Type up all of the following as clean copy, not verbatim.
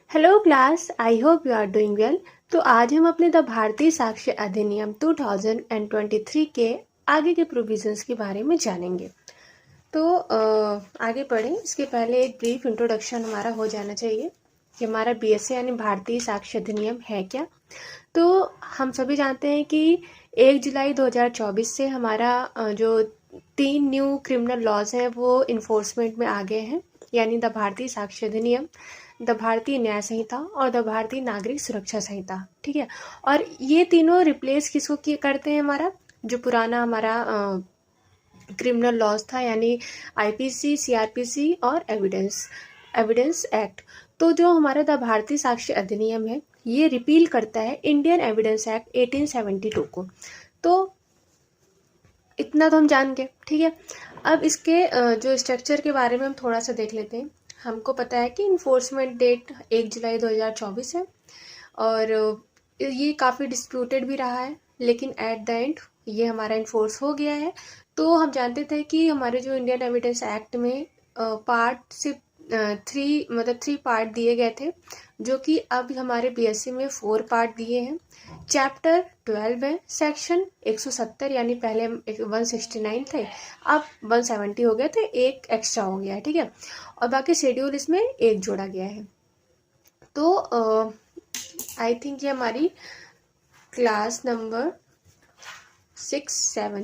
Hello class, I hope you are doing well. तो आज हम अपने द भारतीय साक्ष्य अधिनियम 2023 के आगे के प्रोविजंस के बारे में जानेंगे। तो आगे बढ़ें इसके पहले एक ब्रीफ इंट्रोडक्शन हमारा हो जाना चाहिए कि हमारा बीएसए यानी भारतीय साक्ष्य अधिनियम है क्या। तो हम सभी जानते हैं कि 1 जुलाई 2024 से हमारा जो 3 न्यू क्रिमिनल लॉज हैं वो इन्फोर्समेंट में आ गए हैं, यानी द भारतीय साक्ष्य अधिनियम, द भारतीय न्याय संहिता और द भारतीय नागरिक सुरक्षा संहिता। ठीक है, और ये तीनों रिप्लेस किसको करते हैं, हमारा जो पुराना हमारा क्रिमिनल लॉज था, यानी आईपीसी, सीआरपीसी और एविडेंस एक्ट। तो जो हमारा द भारतीय साक्ष्य अधिनियम है ये रिपील करता है इंडियन एविडेंस एक्ट 1872 को। तो इतना तो हम जान गए। ठीक है, अब इसके जो स्ट्रक्चर के बारे में हम थोड़ा सा देख लेते हैं। हमको पता है कि इन्फोर्समेंट डेट 1 जुलाई 2024 है और ये काफ़ी डिस्प्यूटेड भी रहा है, लेकिन एट द एंड ये हमारा इन्फोर्स हो गया है। तो हम जानते थे कि हमारे जो इंडियन एविडेंस एक्ट में पार्ट सिर्फ 3 पार्ट दिए गए थे, जो कि अब हमारे बीएससी में 4 पार्ट दिए हैं। चैप्टर 12 है, सेक्शन 170, यानी पहले 169 थे, अब 170 हो गए थे, एक एक्स्ट्रा हो गया है। ठीक है, और बाकी शेड्यूल इसमें एक जोड़ा गया है। तो आई थिंक ये हमारी क्लास नंबर 6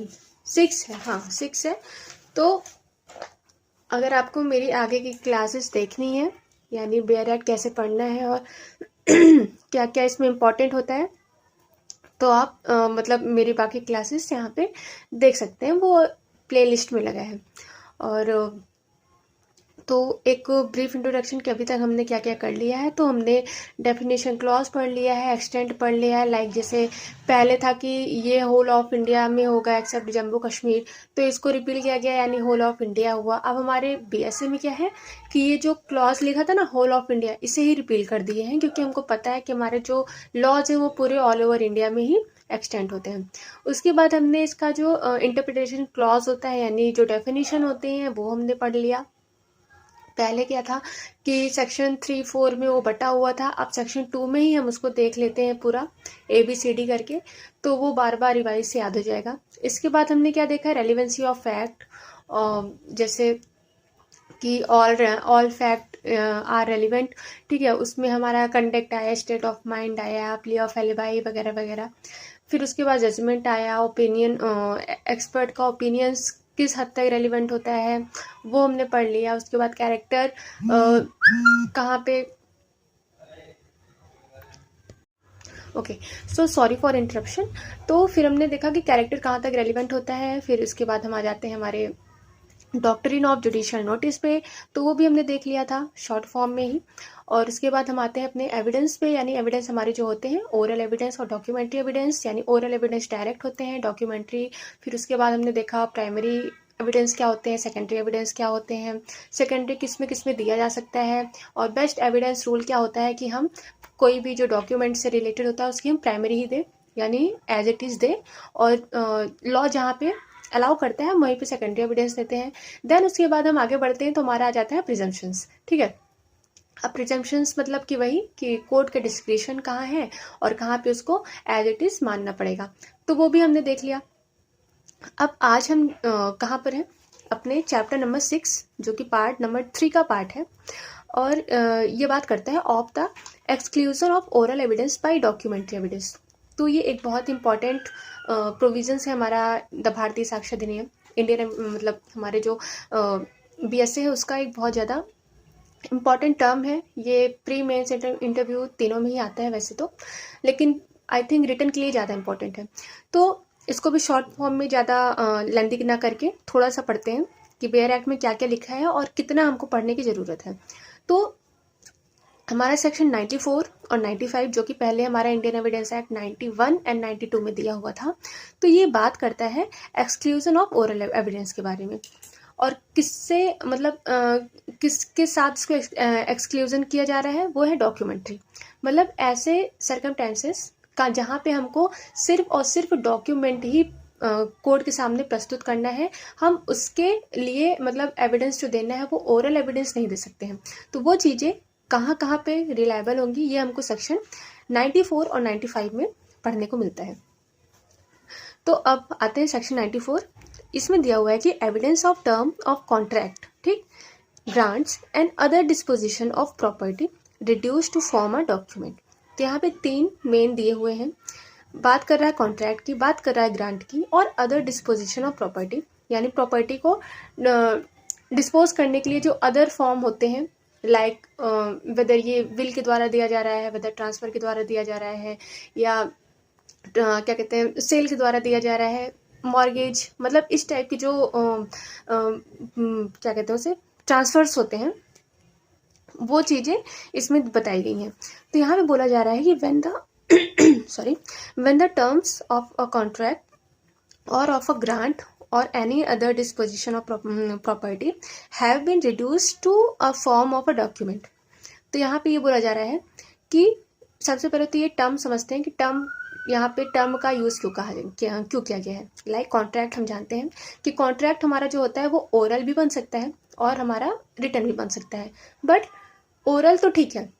है। हाँ, 6 है। तो अगर आपको मेरी आगे की क्लासेस देखनी है, यानी बेयर एक्ट कैसे पढ़ना है और क्या क्या इसमें इम्पोर्टेंट होता है, तो आप मतलब मेरी बाकी क्लासेस यहाँ पे देख सकते हैं, वो प्लेलिस्ट में लगा है। और तो एक ब्रीफ इंट्रोडक्शन कि अभी तक हमने क्या क्या कर लिया है। तो हमने डेफिनेशन क्लॉज पढ़ लिया है, एक्सटेंट पढ़ लिया है, लाइक जैसे पहले था कि ये होल ऑफ इंडिया में होगा एक्सेप्ट जम्मू कश्मीर, तो इसको रिपील किया गया यानी होल ऑफ इंडिया हुआ। अब हमारे बीएसए में क्या है कि ये जो क्लॉज लिखा था ना होल ऑफ इंडिया, इसे ही रिपील कर दिए हैं, क्योंकि हमको पता है कि हमारे जो लॉज है वो पूरे ऑल ओवर इंडिया में ही एक्सटेंड होते हैं। उसके बाद हमने इसका जो इंटरप्रिटेशन क्लॉज होता है, यानी जो डेफिनेशन होते हैं, वो हमने पढ़ लिया। पहले क्या था कि सेक्शन 3-4 में वो बटा हुआ था, अब सेक्शन 2 में ही हम उसको देख लेते हैं पूरा ABCD करके, तो वो बार बार रिवाइज से याद हो जाएगा। इसके बाद हमने क्या देखा, रेलिवेंसी ऑफ फैक्ट, जैसे कि ऑल फैक्ट आर रेलिवेंट। ठीक है, उसमें हमारा कंडक्ट आया, स्टेट ऑफ माइंड आया, प्ले ऑफ एलिबाई वगैरह वगैरह। फिर उसके बाद जजमेंट आया, ओपिनियन, एक्सपर्ट का ओपिनियंस किस हद तक रेलिवेंट होता है वो हमने पढ़ लिया। उसके बाद कैरेक्टर कहाँ पे, okay so sorry for interruption. तो फिर हमने देखा कि कैरेक्टर कहाँ तक रेलिवेंट होता है। फिर उसके बाद हम आ जाते हैं हमारे डॉक्ट्रिन ऑफ जुडिशियल नोटिस पे, तो वो भी हमने देख लिया था शॉर्ट फॉर्म में ही। और उसके बाद हम आते हैं अपने एविडेंस पे, यानी एविडेंस हमारे जो होते हैं ओरल एविडेंस और डॉक्यूमेंट्री एविडेंस, यानी ओरल एविडेंस डायरेक्ट होते हैं, डॉक्यूमेंट्री। फिर उसके बाद हमने देखा प्राइमरी एविडेंस क्या होते हैं, सेकेंडरी एविडेंस क्या होते हैं, सेकेंडरी किस में दिया जा सकता है, और बेस्ट एविडेंस रूल क्या होता है कि हम कोई भी जो डॉक्यूमेंट से रिलेटेड होता है उसकी हम प्राइमरी ही दें, यानी एज इट इज़ दे, और लॉ जहाँ पे अलाउ करते हैं हम वहीं पे सेकेंडरी एविडेंस देते हैं। देन उसके बाद हम आगे बढ़ते हैं तो हमारा आ जाता है प्रिजम्पशंस। ठीक है, अब प्रिजम्पशंस मतलब कि वही कि कोर्ट के डिस्क्रिशन कहाँ है और कहाँ पे उसको एज इट इज़ मानना पड़ेगा, तो वो भी हमने देख लिया। अब आज हम कहाँ पर हैं, अपने चैप्टर नंबर 6, जो कि पार्ट नंबर 3 का पार्ट है, और ये बात करता है of the exclusion of oral evidence bye documentary evidence. तो ये एक बहुत इंपॉर्टेंट प्रोविजंस है हमारा द भारतीय साक्ष्य अधिनियम, इंडियन मतलब हमारे जो बीएसए है उसका एक बहुत ज़्यादा इम्पॉर्टेंट टर्म है। ये प्री मेंस इंटरव्यू तीनों में ही आता है वैसे तो, लेकिन आई थिंक रिटन के लिए ज़्यादा इंपॉर्टेंट है। तो इसको भी शॉर्ट फॉर्म में ज़्यादा लेंथी ना करके थोड़ा सा पढ़ते हैं कि बेयर एक्ट में क्या क्या लिखा है और कितना हमको पढ़ने की ज़रूरत है। तो हमारा सेक्शन 94 और 95, जो कि पहले हमारा इंडियन एविडेंस एक्ट 91 एंड 92 में दिया हुआ था, तो ये बात करता है एक्सक्लूजन ऑफ ओरल एविडेंस के बारे में, और किससे मतलब किसके साथ इसको एक्सक्लूजन किया जा रहा है, वो है डॉक्यूमेंट्री। मतलब ऐसे सर्कमस्टेंसेस का जहाँ पे हमको सिर्फ और सिर्फ डॉक्यूमेंट ही कोर्ट के सामने प्रस्तुत करना है, हम उसके लिए मतलब एविडेंस जो देना है वो ओरल एविडेंस नहीं दे सकते हैं। तो वो चीज़ें कहाँ कहाँ पे रिलायबल होंगी, ये हमको सेक्शन 94 और 95 में पढ़ने को मिलता है। तो अब आते हैं सेक्शन 94। इसमें दिया हुआ है कि evidence of term of contract, ठीक, grants and other disposition of property reduce to form a document. तो यहाँ पे 3 मेन दिए हुए हैं। बात कर रहा है कॉन्ट्रैक्ट की, बात कर रहा है ग्रांट की, और अदर डिस्पोजिशन ऑफ प्रॉपर्टी, यानी प्रॉपर्टी को डिस्पोज करने के लिए जो अदर फॉर्म होते हैं, लाइक वेदर ये विल के द्वारा दिया जा रहा है, वेदर ट्रांसफ़र के द्वारा दिया जा रहा है, या क्या कहते हैं सेल के द्वारा दिया जा रहा है, मॉर्गेज, मतलब इस टाइप की जो क्या कहते हैं उसे ट्रांसफर्स होते हैं, वो चीज़ें इसमें बताई गई हैं। तो यहाँ पे बोला जा रहा है कि when the terms of a contract or of a grant or any other disposition of property have been reduced to a form of a document. तो यहाँ पे ये बोला जा रहा है कि सबसे पहले तो ये टर्म समझते हैं कि टर्म, यहाँ पे टर्म का यूज़ क्यों किया गया है। लाइक कॉन्ट्रैक्ट हम जानते हैं कि कॉन्ट्रैक्ट हमारा जो होता है वो ओरल भी बन सकता है और हमारा रिटर्न भी बन सकता है। बट ओरल तो ठीक है,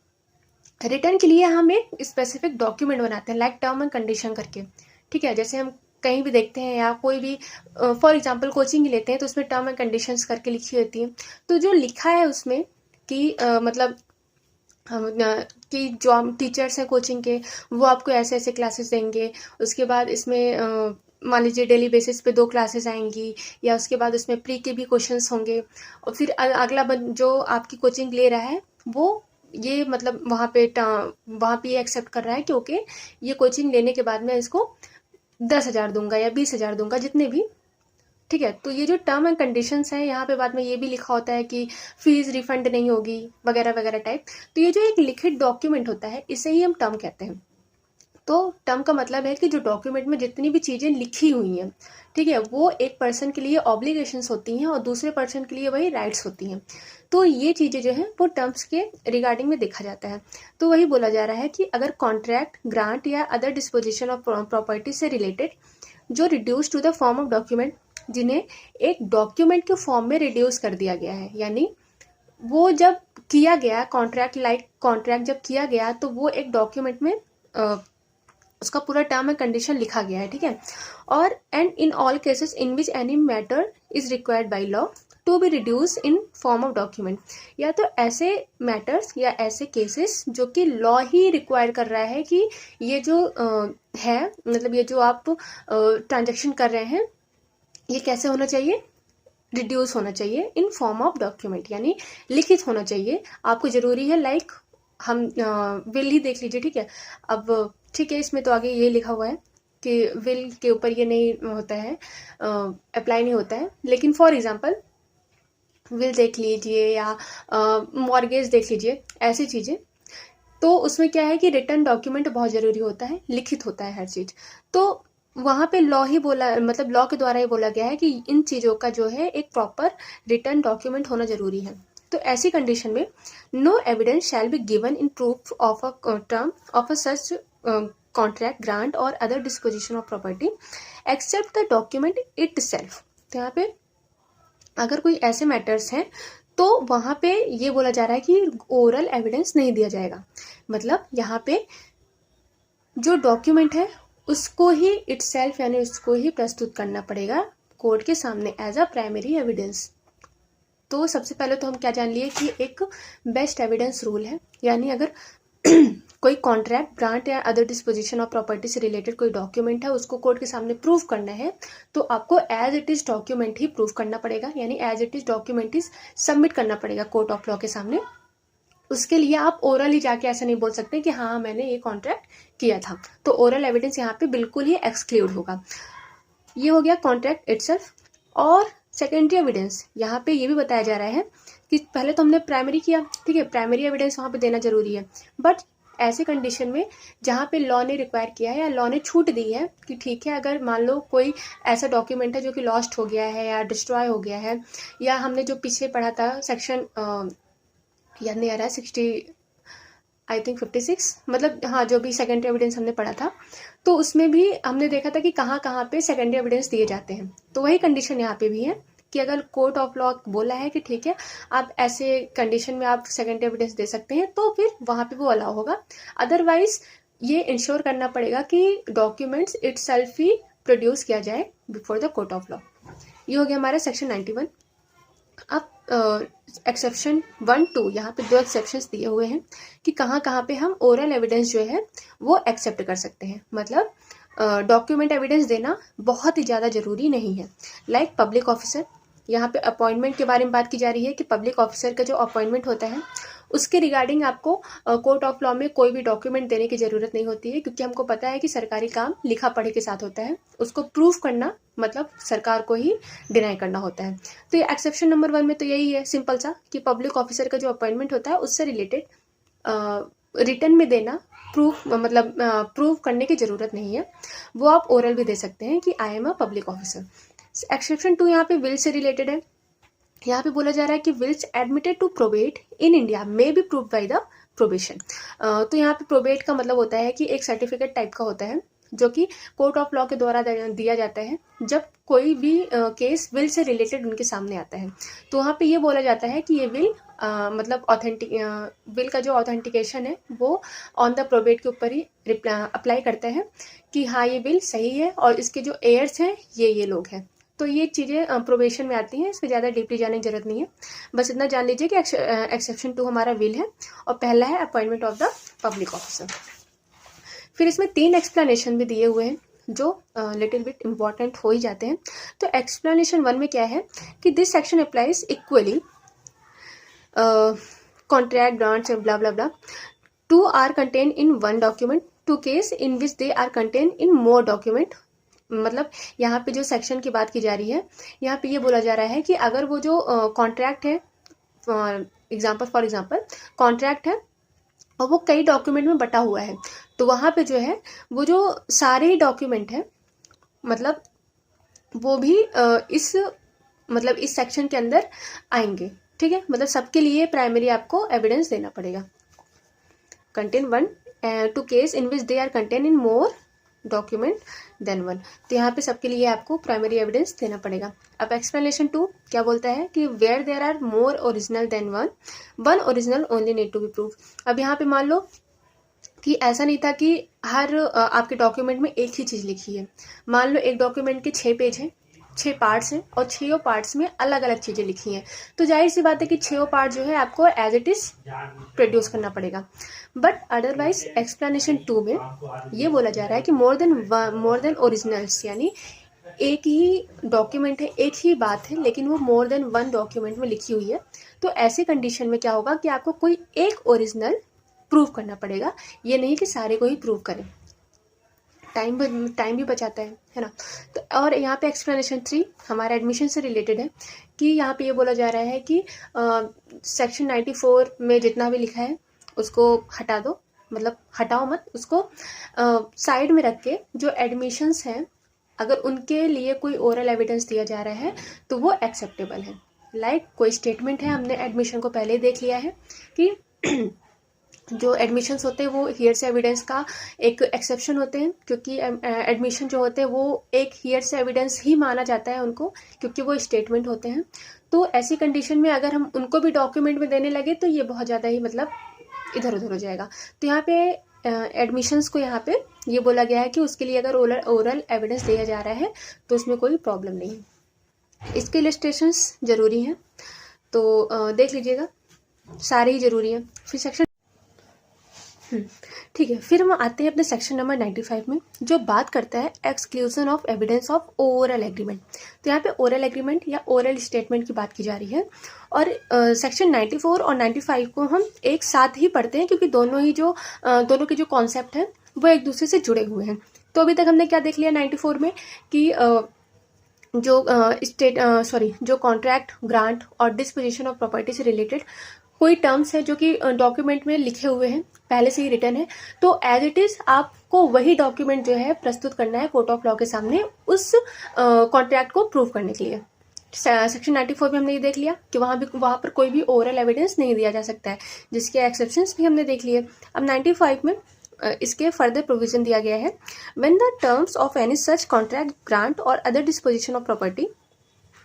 रिटर्न के लिए हम एक स्पेसिफिक डॉक्यूमेंट बनाते हैं, लाइक टर्म एंड कंडीशन करके, ठीक है। जैसे हम कहीं भी देखते हैं या कोई भी फॉर एग्जांपल कोचिंग ही लेते हैं तो उसमें टर्म एंड कंडीशंस करके लिखी होती है। तो जो लिखा है उसमें कि मतलब कि जो हम टीचर्स हैं कोचिंग के, वो आपको ऐसे ऐसे क्लासेस देंगे, उसके बाद इसमें मान लीजिए डेली बेसिस पे 2 क्लासेस आएंगी, या उसके बाद उसमें प्री के भी क्वेश्चंस होंगे, और फिर अगला जो आपकी कोचिंग ले रहा है वो ये मतलब वहाँ पे ये एक्सेप्ट कर रहा है क्योंकि ये कोचिंग लेने के बाद मैं इसको 10,000 दूंगा या 20,000 दूंगा, जितने भी, ठीक है। तो ये जो टर्म एंड कंडीशंस हैं, यहाँ पे बाद में ये भी लिखा होता है कि फीस रिफंड नहीं होगी वगैरह वगैरह टाइप। तो ये जो एक लिखित डॉक्यूमेंट होता है, इसे ही हम टर्म कहते हैं। तो टर्म का मतलब है कि जो डॉक्यूमेंट में जितनी भी चीज़ें लिखी हुई हैं, ठीक है, वो एक पर्सन के लिए ऑब्लिगेशंस होती हैं और दूसरे पर्सन के लिए वही राइट्स होती हैं। तो ये चीज़ें जो हैं वो टर्म्स के रिगार्डिंग में देखा जाता है। तो वही बोला जा रहा है कि अगर कॉन्ट्रैक्ट, ग्रांट या अदर डिस्पोजिशन ऑफ प्रॉपर्टी से रिलेटेड जो reduce to the form of document, जिन्हें एक डॉक्यूमेंट के फॉर्म में रिड्यूस कर दिया गया है, यानी वो जब किया गया कॉन्ट्रैक्ट जब किया गया तो वो एक डॉक्यूमेंट में उसका पूरा टर्म एंड कंडीशन लिखा गया है, ठीक है। और and in all cases in which any matter is required by law to be reduce in form of document, या तो ऐसे मैटर्स या ऐसे केसेस जो कि लॉ ही रिक्वायर कर रहा है कि ये जो है, मतलब ये जो आप ट्रांजेक्शन कर रहे हैं, ये कैसे होना चाहिए, रिड्यूस होना चाहिए इन फॉर्म ऑफ डॉक्यूमेंट, यानी लिखित होना चाहिए। आपको ज़रूरी है, लाइक हम विल ही देख लीजिए, ठीक है। अब ठीक है, इसमें तो आगे ये लिखा हुआ है कि विल के ऊपर ये नहीं होता है, अप्लाई नहीं होता है, लेकिन फॉर एग्जांपल विल देख लीजिए या मॉर्गेज देख लीजिए, ऐसी चीज़ें, तो उसमें क्या है कि रिटर्न डॉक्यूमेंट बहुत ज़रूरी होता है, लिखित होता है हर चीज़। तो वहाँ पे लॉ ही बोला, मतलब लॉ के द्वारा ही बोला गया है कि इन चीज़ों का जो है एक प्रॉपर रिटर्न डॉक्यूमेंट होना ज़रूरी है। तो ऐसी कंडीशन में no evidence shall be given in proof of a term of a such contract, grant और other disposition of property except the document itself. तो यहाँ पे अगर कोई ऐसे मैटर्स हैं तो वहाँ पे ये बोला जा रहा है कि ओरल एविडेंस नहीं दिया जाएगा। मतलब यहाँ पे जो डॉक्यूमेंट है उसको ही इटसेल्फ, यानी उसको ही प्रस्तुत करना पड़ेगा कोर्ट के सामने एज अ प्राइमरी एविडेंस। तो सबसे पहले तो हम क्या जान लिए कि एक बेस्ट एविडेंस रूल है, यानी अगर कोई कॉन्ट्रैक्ट, ग्रांट या अदर डिस्पोजिशन ऑफ प्रॉपर्टी से रिलेटेड कोई डॉक्यूमेंट है, उसको कोर्ट के सामने प्रूव करना है तो आपको एज इट इज डॉक्यूमेंट ही प्रूव करना पड़ेगा, यानी as it is document is submit करना पड़ेगा कोर्ट ऑफ लॉ के सामने। उसके लिए आप ओरल ही जाके ऐसा नहीं बोल सकते कि हाँ मैंने ये कॉन्ट्रैक्ट किया था, तो ओरल एविडेंस यहाँ पे बिल्कुल ही एक्सक्लूड होगा। ये हो गया कॉन्ट्रैक्ट इटसेल्फ। और सेकेंडरी एविडेंस, यहाँ पे ये भी बताया जा रहा है कि पहले तो हमने प्राइमरी किया, ठीक है, प्राइमरी एविडेंस वहाँ पे देना जरूरी है, बट ऐसे कंडीशन में जहाँ पे लॉ ने रिक्वायर किया है या लॉ ने छूट दी है कि ठीक है, अगर मान लो कोई ऐसा डॉक्यूमेंट है जो कि लॉस्ट हो गया है या डिस्ट्रॉय हो गया है, या हमने जो पीछे पढ़ा था सेक्शन याद नहीं आ रहा है 56, मतलब हाँ जो भी सेकेंडरी एविडेंस हमने पढ़ा था, तो उसमें भी हमने देखा था कि कहाँ कहाँ पे सेकेंडरी एविडेंस दिए जाते हैं। तो वही कंडीशन यहाँ पे भी है कि अगर कोर्ट ऑफ लॉ बोला है कि ठीक है आप ऐसे कंडीशन में आप सेकेंड एविडेंस दे सकते हैं, तो फिर वहाँ पे वो अलाउ होगा। अदरवाइज ये इंश्योर करना पड़ेगा कि डॉक्यूमेंट्स इटसेल्फ ही प्रोड्यूस किया जाए before the court of law. ये हो गया हमारा सेक्शन 91। अब एक्सेप्शन 1, 2 यहाँ पे 2 एक्सेप्शंस दिए हुए हैं कि कहाँ कहाँ पे हम ओरल एविडेंस जो है वो एक्सेप्ट कर सकते हैं। मतलब डॉक्यूमेंट एविडेंस देना बहुत ही ज़्यादा ज़रूरी नहीं है। लाइक पब्लिक ऑफिसर, यहाँ पे अपॉइंटमेंट के बारे में बात की जा रही है कि पब्लिक ऑफिसर का जो अपॉइंटमेंट होता है उसके रिगार्डिंग आपको कोर्ट ऑफ लॉ में कोई भी डॉक्यूमेंट देने की ज़रूरत नहीं होती है, क्योंकि हमको पता है कि सरकारी काम लिखा पढ़े के साथ होता है। उसको प्रूफ करना मतलब सरकार को ही डिनाई करना होता है। तो ये एक्सेप्शन नंबर 1 में तो यही है सिंपल सा कि पब्लिक ऑफिसर का जो अपॉइंटमेंट होता है उससे रिलेटेड रिटर्न में देना प्रूफ मतलब प्रूफ करने की ज़रूरत नहीं है, वो आप ओरल भी दे सकते हैं कि I am a public officer. Exception 2 यहाँ पे विल से रिलेटेड है। यहाँ पे बोला जा रहा है कि wills admitted to probate in India may be prove by the probation. तो यहाँ पे प्रोबेट का मतलब होता है कि एक सर्टिफिकेट टाइप का होता है जो कि कोर्ट ऑफ लॉ के द्वारा दिया जाता है जब कोई भी केस विल से रिलेटेड उनके सामने आता है। तो वहाँ पे ये बोला जाता है कि ये विल मतलब ऑथेंटिक विल का जो ऑथेंटिकेशन है वो ऑन द प्रोबेट के ऊपर ही अप्लाई करता है कि हाँ ये विल सही है और इसके जो एयर्स हैं ये लोग हैं। तो ये चीज़ें प्रोबेशन में आती हैं, इसमें ज़्यादा डीपली जाने की जरूरत नहीं है। बस इतना जान लीजिए कि एक्सेप्शन 2 हमारा विल है और पहला है appointment of the public officer. फिर इसमें 3 एक्सप्लेनेशन भी दिए हुए हैं जो लिटिल बिट इम्पॉर्टेंट हो ही जाते हैं। तो एक्सप्लेनेशन 1 में क्या है कि this section applies equally contract grants blah blah blah to are contain in one document to case in which they are contain in more document. मतलब यहाँ पे जो सेक्शन की बात की जा रही है, यहाँ पे ये बोला जा रहा है कि अगर वो जो कॉन्ट्रैक्ट है फॉर एग्जांपल कॉन्ट्रैक्ट है और वो कई डॉक्यूमेंट में बटा हुआ है, तो वहाँ पे जो है वो जो सारे डॉक्यूमेंट है मतलब वो भी इस सेक्शन के अंदर आएंगे। ठीक है, मतलब सबके लिए प्राइमरी आपको एविडेंस देना पड़ेगा। Contain 1 to case in which they are contain in more document then 1। तो यहाँ पे सबके लिए आपको प्राइमरी एविडेंस देना पड़ेगा। अब एक्सप्लेनेशन 2 क्या बोलता है कि where there are more original than one original only need to be prove. अब यहाँ पे मान लो कि ऐसा नहीं था कि हर आपके डॉक्यूमेंट में एक ही चीज़ लिखी है। मान लो एक डॉक्यूमेंट के 6 पेज हैं, 6 पार्ट्स हैं और 6 पार्ट्स में अलग अलग चीज़ें लिखी हैं, तो जाहिर सी बात है कि 6 पार्ट जो है आपको एज इट इज़ प्रोड्यूस करना पड़ेगा। बट अदरवाइज एक्सप्लेनेशन 2 में ये बोला जा रहा है कि मोर देन ओरिजिनल्स, यानी एक ही डॉक्यूमेंट है, एक ही बात है, लेकिन वो मोर देन 1 डॉक्यूमेंट में लिखी हुई है। तो ऐसे कंडीशन में क्या होगा कि आपको कोई एक ओरिजिनल प्रूव करना पड़ेगा, ये नहीं कि सारे को ही प्रूव करें। टाइम भी बचाता है ना। तो और यहाँ पे एक्सप्लेनेशन 3 हमारा एडमिशन से रिलेटेड है कि यहाँ पे ये बोला जा रहा है कि सेक्शन 94 में जितना भी लिखा है उसको हटा दो, मतलब हटाओ मत, उसको साइड में रख के जो एडमिशन्स हैं अगर उनके लिए कोई ओरल एविडेंस दिया जा रहा है तो वो एक्सेप्टेबल है। लाइक कोई स्टेटमेंट है, हमने एडमिशन को पहले देख लिया है कि जो एडमिशन्स होते हैं वो हियर से एविडेंस का एक एक्सेप्शन होते हैं, क्योंकि एडमिशन जो होते हैं वो एक हियर से एविडेंस ही माना जाता है उनको, क्योंकि वो स्टेटमेंट होते हैं। तो ऐसी कंडीशन में अगर हम उनको भी डॉक्यूमेंट में देने लगे तो ये बहुत ज़्यादा ही मतलब इधर उधर हो जाएगा। तो यहाँ पे एडमिशन्स को यहाँ पे ये बोला गया है कि उसके लिए अगर ओरल एविडेंस दिया जा रहा है तो उसमें कोई प्रॉब्लम नहीं है। इसके इलस्ट्रेशंस ज़रूरी हैं, तो देख लीजिएगा, सारे ही ज़रूरी हैं। फिर सेक्शन ठीक है, फिर हम आते हैं अपने सेक्शन नंबर 95 में, जो बात करता है exclusion of evidence of oral agreement. तो यहाँ पे ओरल एग्रीमेंट या ओरल स्टेटमेंट की बात की जा रही है और सेक्शन 94 और 95 को हम एक साथ ही पढ़ते हैं, क्योंकि दोनों के जो कॉन्सेप्ट हैं वो एक दूसरे से जुड़े हुए हैं। तो अभी तक हमने क्या देख लिया 94 में कि जो कॉन्ट्रैक्ट, ग्रांट और डिस्पोजिशन ऑफ प्रॉपर्टी से रिलेटेड कोई टर्म्स है जो कि डॉक्यूमेंट में लिखे हुए हैं, पहले से ही रिटर्न है, तो एज इट इज आपको वही डॉक्यूमेंट जो है प्रस्तुत करना है कोर्ट ऑफ लॉ के सामने उस कॉन्ट्रैक्ट को प्रूव करने के लिए। सेक्शन 94 में हमने ये देख लिया कि वहाँ पर कोई भी ओरल एविडेंस नहीं दिया जा सकता है, जिसके एक्सेप्शंस भी हमने देख लिए। अब 95 में इसके फर्दर प्रोविजन दिया गया है, when the terms of any such contract, grant और other disposition of property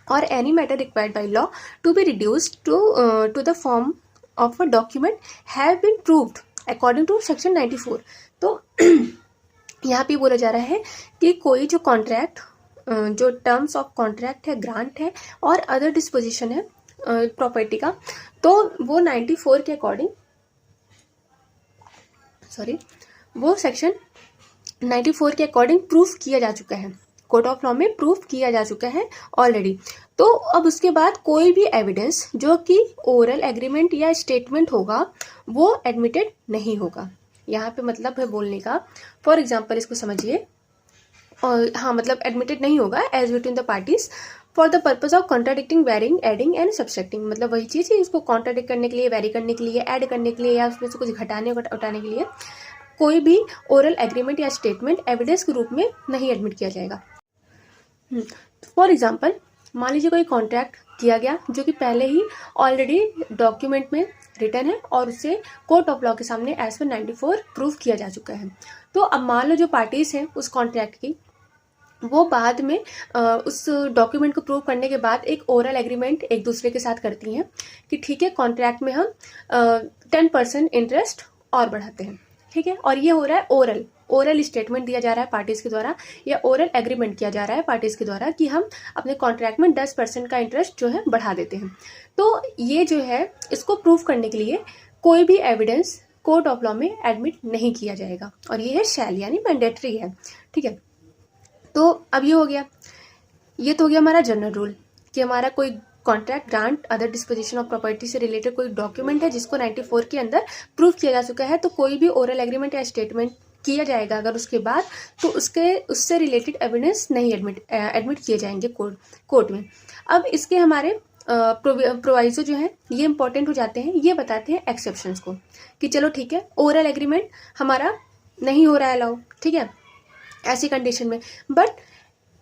or any matter required by law to be reduced to the form of a document have been proved according to section 94। तो यहाँ पे बोला जा रहा है कि कोई जो कॉन्ट्रैक्ट, जो टर्म्स ऑफ कॉन्ट्रैक्ट है, ग्रांट है और अदर डिस्पोजिशन है प्रॉपर्टी का, तो वो 94 के अकॉर्डिंग, वो सेक्शन 94 के अकॉर्डिंग प्रूफ किया जा चुका है, कोर्ट ऑफ लॉ में प्रूफ किया जा चुका है ऑलरेडी। तो अब उसके बाद कोई भी एविडेंस जो कि ओरल एग्रीमेंट या स्टेटमेंट होगा वो एडमिटेड नहीं होगा। यहाँ पे मतलब है बोलने का, फॉर एग्जाम्पल इसको समझिए, और हाँ मतलब एडमिटेड नहीं होगा as between the parties for the purpose of contradicting, varying, adding and subtracting. मतलब वही चीज़ है, इसको कॉन्ट्राडिक्ट करने के लिए, वेरी करने के लिए, ऐड करने के लिए या उसमें से कुछ घटाने उठाने के लिए कोई भी ओरल एग्रीमेंट या स्टेटमेंट एविडेंस के रूप में नहीं एडमिट किया जाएगा। फॉर एग्जाम्पल मान लीजिए कोई कॉन्ट्रैक्ट किया गया जो कि पहले ही ऑलरेडी डॉक्यूमेंट में रिटर्न है और उसे कोर्ट ऑफ लॉ के सामने एज पर 94 प्रूफ किया जा चुका है। तो अब मान लो जो पार्टीज हैं उस कॉन्ट्रैक्ट की, वो बाद में उस डॉक्यूमेंट को प्रूव करने के बाद एक ओरल एग्रीमेंट एक दूसरे के साथ करती हैं कि ठीक है कॉन्ट्रैक्ट में हम 10% इंटरेस्ट और बढ़ाते हैं, ठीक है। और ये हो रहा है ओरल स्टेटमेंट दिया जा रहा है पार्टीज के द्वारा, या ओरल एग्रीमेंट किया जा रहा है पार्टीज के द्वारा कि हम अपने कॉन्ट्रैक्ट में 10% का इंटरेस्ट जो है बढ़ा देते हैं। तो ये जो है इसको प्रूव करने के लिए कोई भी एविडेंस कोर्ट ऑफ लॉ में एडमिट नहीं किया जाएगा, और ये है शैल यानी मैंडेटरी है, ठीक है। तो अब ये हो गया, ये तो हो गया हमारा जनरल रूल कि हमारा कोई contract, grant, other disposition of property से रिलेटेड कोई डॉक्यूमेंट है जिसको 94 के अंदर प्रूफ किया जा चुका है, तो कोई भी ओरल एग्रीमेंट या स्टेटमेंट किया जाएगा अगर उसके बाद, तो उससे रिलेटेड एविडेंस नहीं एडमिट किए जाएंगे कोर्ट में। अब इसके हमारे प्रोवाइजो जो है ये इंपॉर्टेंट हो जाते हैं, ये बताते हैं एक्सेप्शंस को कि चलो ठीक है ओरल एग्रीमेंट हमारा नहीं हो रहा है अलाउ, ठीक है, ऐसी कंडीशन में। बट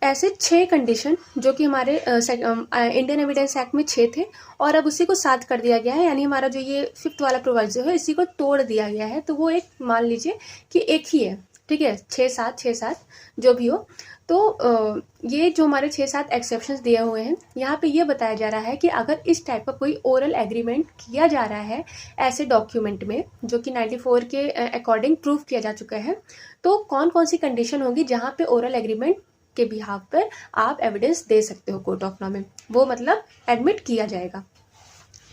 ऐसे 6 कंडीशन जो कि हमारे इंडियन एविडेंस एक्ट में 6 थे और अब उसी को 7 कर दिया गया है, यानी हमारा जो ये 5th वाला प्रोवाइजो है इसी को तोड़ दिया गया है। तो वो एक मान लीजिए कि एक ही है, ठीक है, 6-7 जो भी हो। तो ये जो हमारे 6-7 एक्सेप्शंस दिए हुए हैं, यहाँ पे ये बताया जा रहा है कि अगर इस टाइप का कोई ओरल एग्रीमेंट किया जा रहा है ऐसे डॉक्यूमेंट में जो कि 94 के अकॉर्डिंग प्रूफ किया जा चुका है, तो कौन कौन सी कंडीशन होगी जहाँ पे ओरल एग्रीमेंट के बिहाफ पर आप एविडेंस दे सकते हो कोर्ट ऑफ लॉ में, वो मतलब एडमिट किया जाएगा।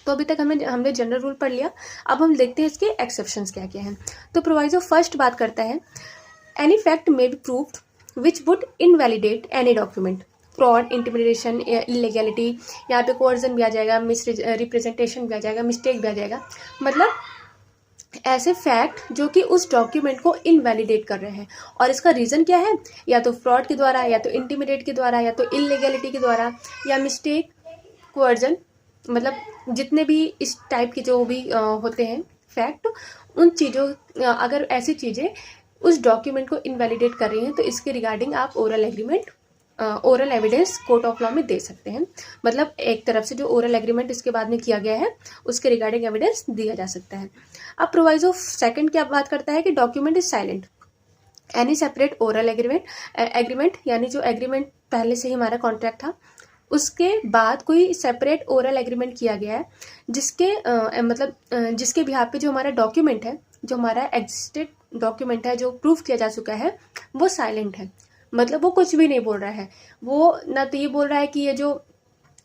तो अभी तक हमने जनरल रूल पढ़ लिया, अब हम देखते हैं इसके एक्सेप्शंस क्या क्या हैं। तो प्रोवाइजो फर्स्ट बात करता है, any fact may be proved which would invalidate any document, fraud, intimidation, illegality, यहाँ पे कोर्जन भी आ जाएगा, मिस रिप्रेजेंटेशन भी आ जाएगा, मिस्टेक भी आ जाएगा, मतलब ऐसे फैक्ट जो कि उस डॉक्यूमेंट को इनवैलिडेट कर रहे हैं। और इसका रीज़न क्या है, या तो फ्रॉड के द्वारा, या तो इंटिमिडेट के द्वारा, या तो इलीगैलिटी के द्वारा, या मिस्टेक, कोर्जन, मतलब जितने भी इस टाइप के जो भी होते हैं फैक्ट, उन चीज़ों, अगर ऐसी चीज़ें उस डॉक्यूमेंट को इनवैलिडेट कर रही हैं तो इसके रिगार्डिंग आप oral evidence court of law में दे सकते हैं। मतलब एक तरफ से जो ओरल एग्रीमेंट इसके बाद में किया गया है उसके रिगार्डिंग एविडेंस दिया जा सकता है। अब ऑफ सेकंड क्या बात करता है कि document is silent, any separate oral agreement यानी जो एग्रीमेंट पहले से ही हमारा कॉन्ट्रैक्ट था उसके बाद कोई सेपरेट ओरल एग्रीमेंट किया गया है जिसके जिसके बिहाफ पे जो हमारा डॉक्यूमेंट है, जो हमारा एग्जिस्टेड डॉक्यूमेंट है, जो प्रूफ किया जा चुका है, वो साइलेंट है। मतलब वो कुछ भी नहीं बोल रहा है, वो ना तो ये बोल रहा है कि ये जो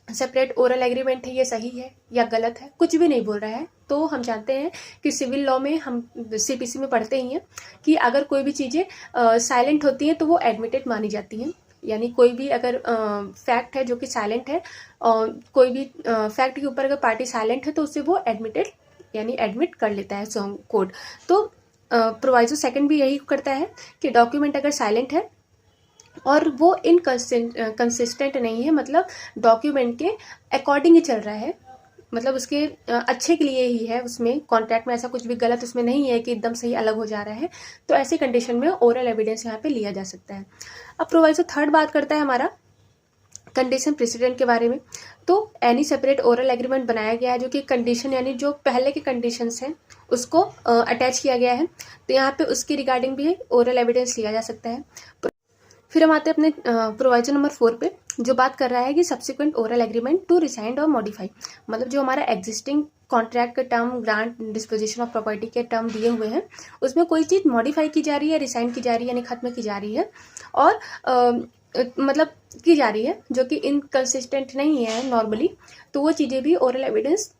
सेपरेट ओरल एग्रीमेंट है ये सही है या गलत है, कुछ भी नहीं बोल रहा है। तो हम जानते हैं कि सिविल लॉ में हम CPC में पढ़ते ही हैं कि अगर कोई भी चीज़ें साइलेंट होती हैं तो वो एडमिटेड मानी जाती हैं। यानी कोई भी अगर फैक्ट है जो कि साइलेंट है, कोई भी फैक्ट के ऊपर अगर पार्टी साइलेंट है तो उससे वो एडमिटेड यानी एडमिट कर लेता है कोर्ट। तो प्रोवाइजो सेकंड भी यही करता है कि डॉक्यूमेंट अगर साइलेंट है और वो इनकंसिस्टेंट नहीं है, मतलब डॉक्यूमेंट के अकॉर्डिंग ही चल रहा है, मतलब उसके अच्छे के लिए ही है, उसमें कॉन्ट्रैक्ट में ऐसा कुछ भी गलत उसमें नहीं है कि एकदम सही अलग हो जा रहा है, तो ऐसी कंडीशन में ओरल एविडेंस यहाँ पे लिया जा सकता है। अब प्रोवाइजो थर्ड बात करता है हमारा कंडीशन प्रेसिडेंट के बारे में। तो एनी सेपरेट ओरल एग्रीमेंट बनाया गया है जो कि कंडीशन यानी जो पहले के कंडीशंस हैं उसको अटैच किया गया है, तो यहाँ पे उसकी रिगार्डिंग भी ओरल एविडेंस लिया जा सकता है। फिर हम आते हैं अपने प्रोवाइजो नंबर 4 पे, जो बात कर रहा है कि subsequent oral agreement to resigned और मॉडिफाई, मतलब जो हमारा एग्जिस्टिंग कॉन्ट्रैक्ट के term, grant, disposition of property के टर्म दिए हुए हैं, उसमें कोई चीज़ मॉडिफाई की जा रही है, रिसाइन की जा रही है, यानी खत्म की जा रही है, और मतलब की जा रही है जो कि इनकंसिस्टेंट नहीं है नॉर्मली, तो वो चीज़ें भी ओरल एविडेंस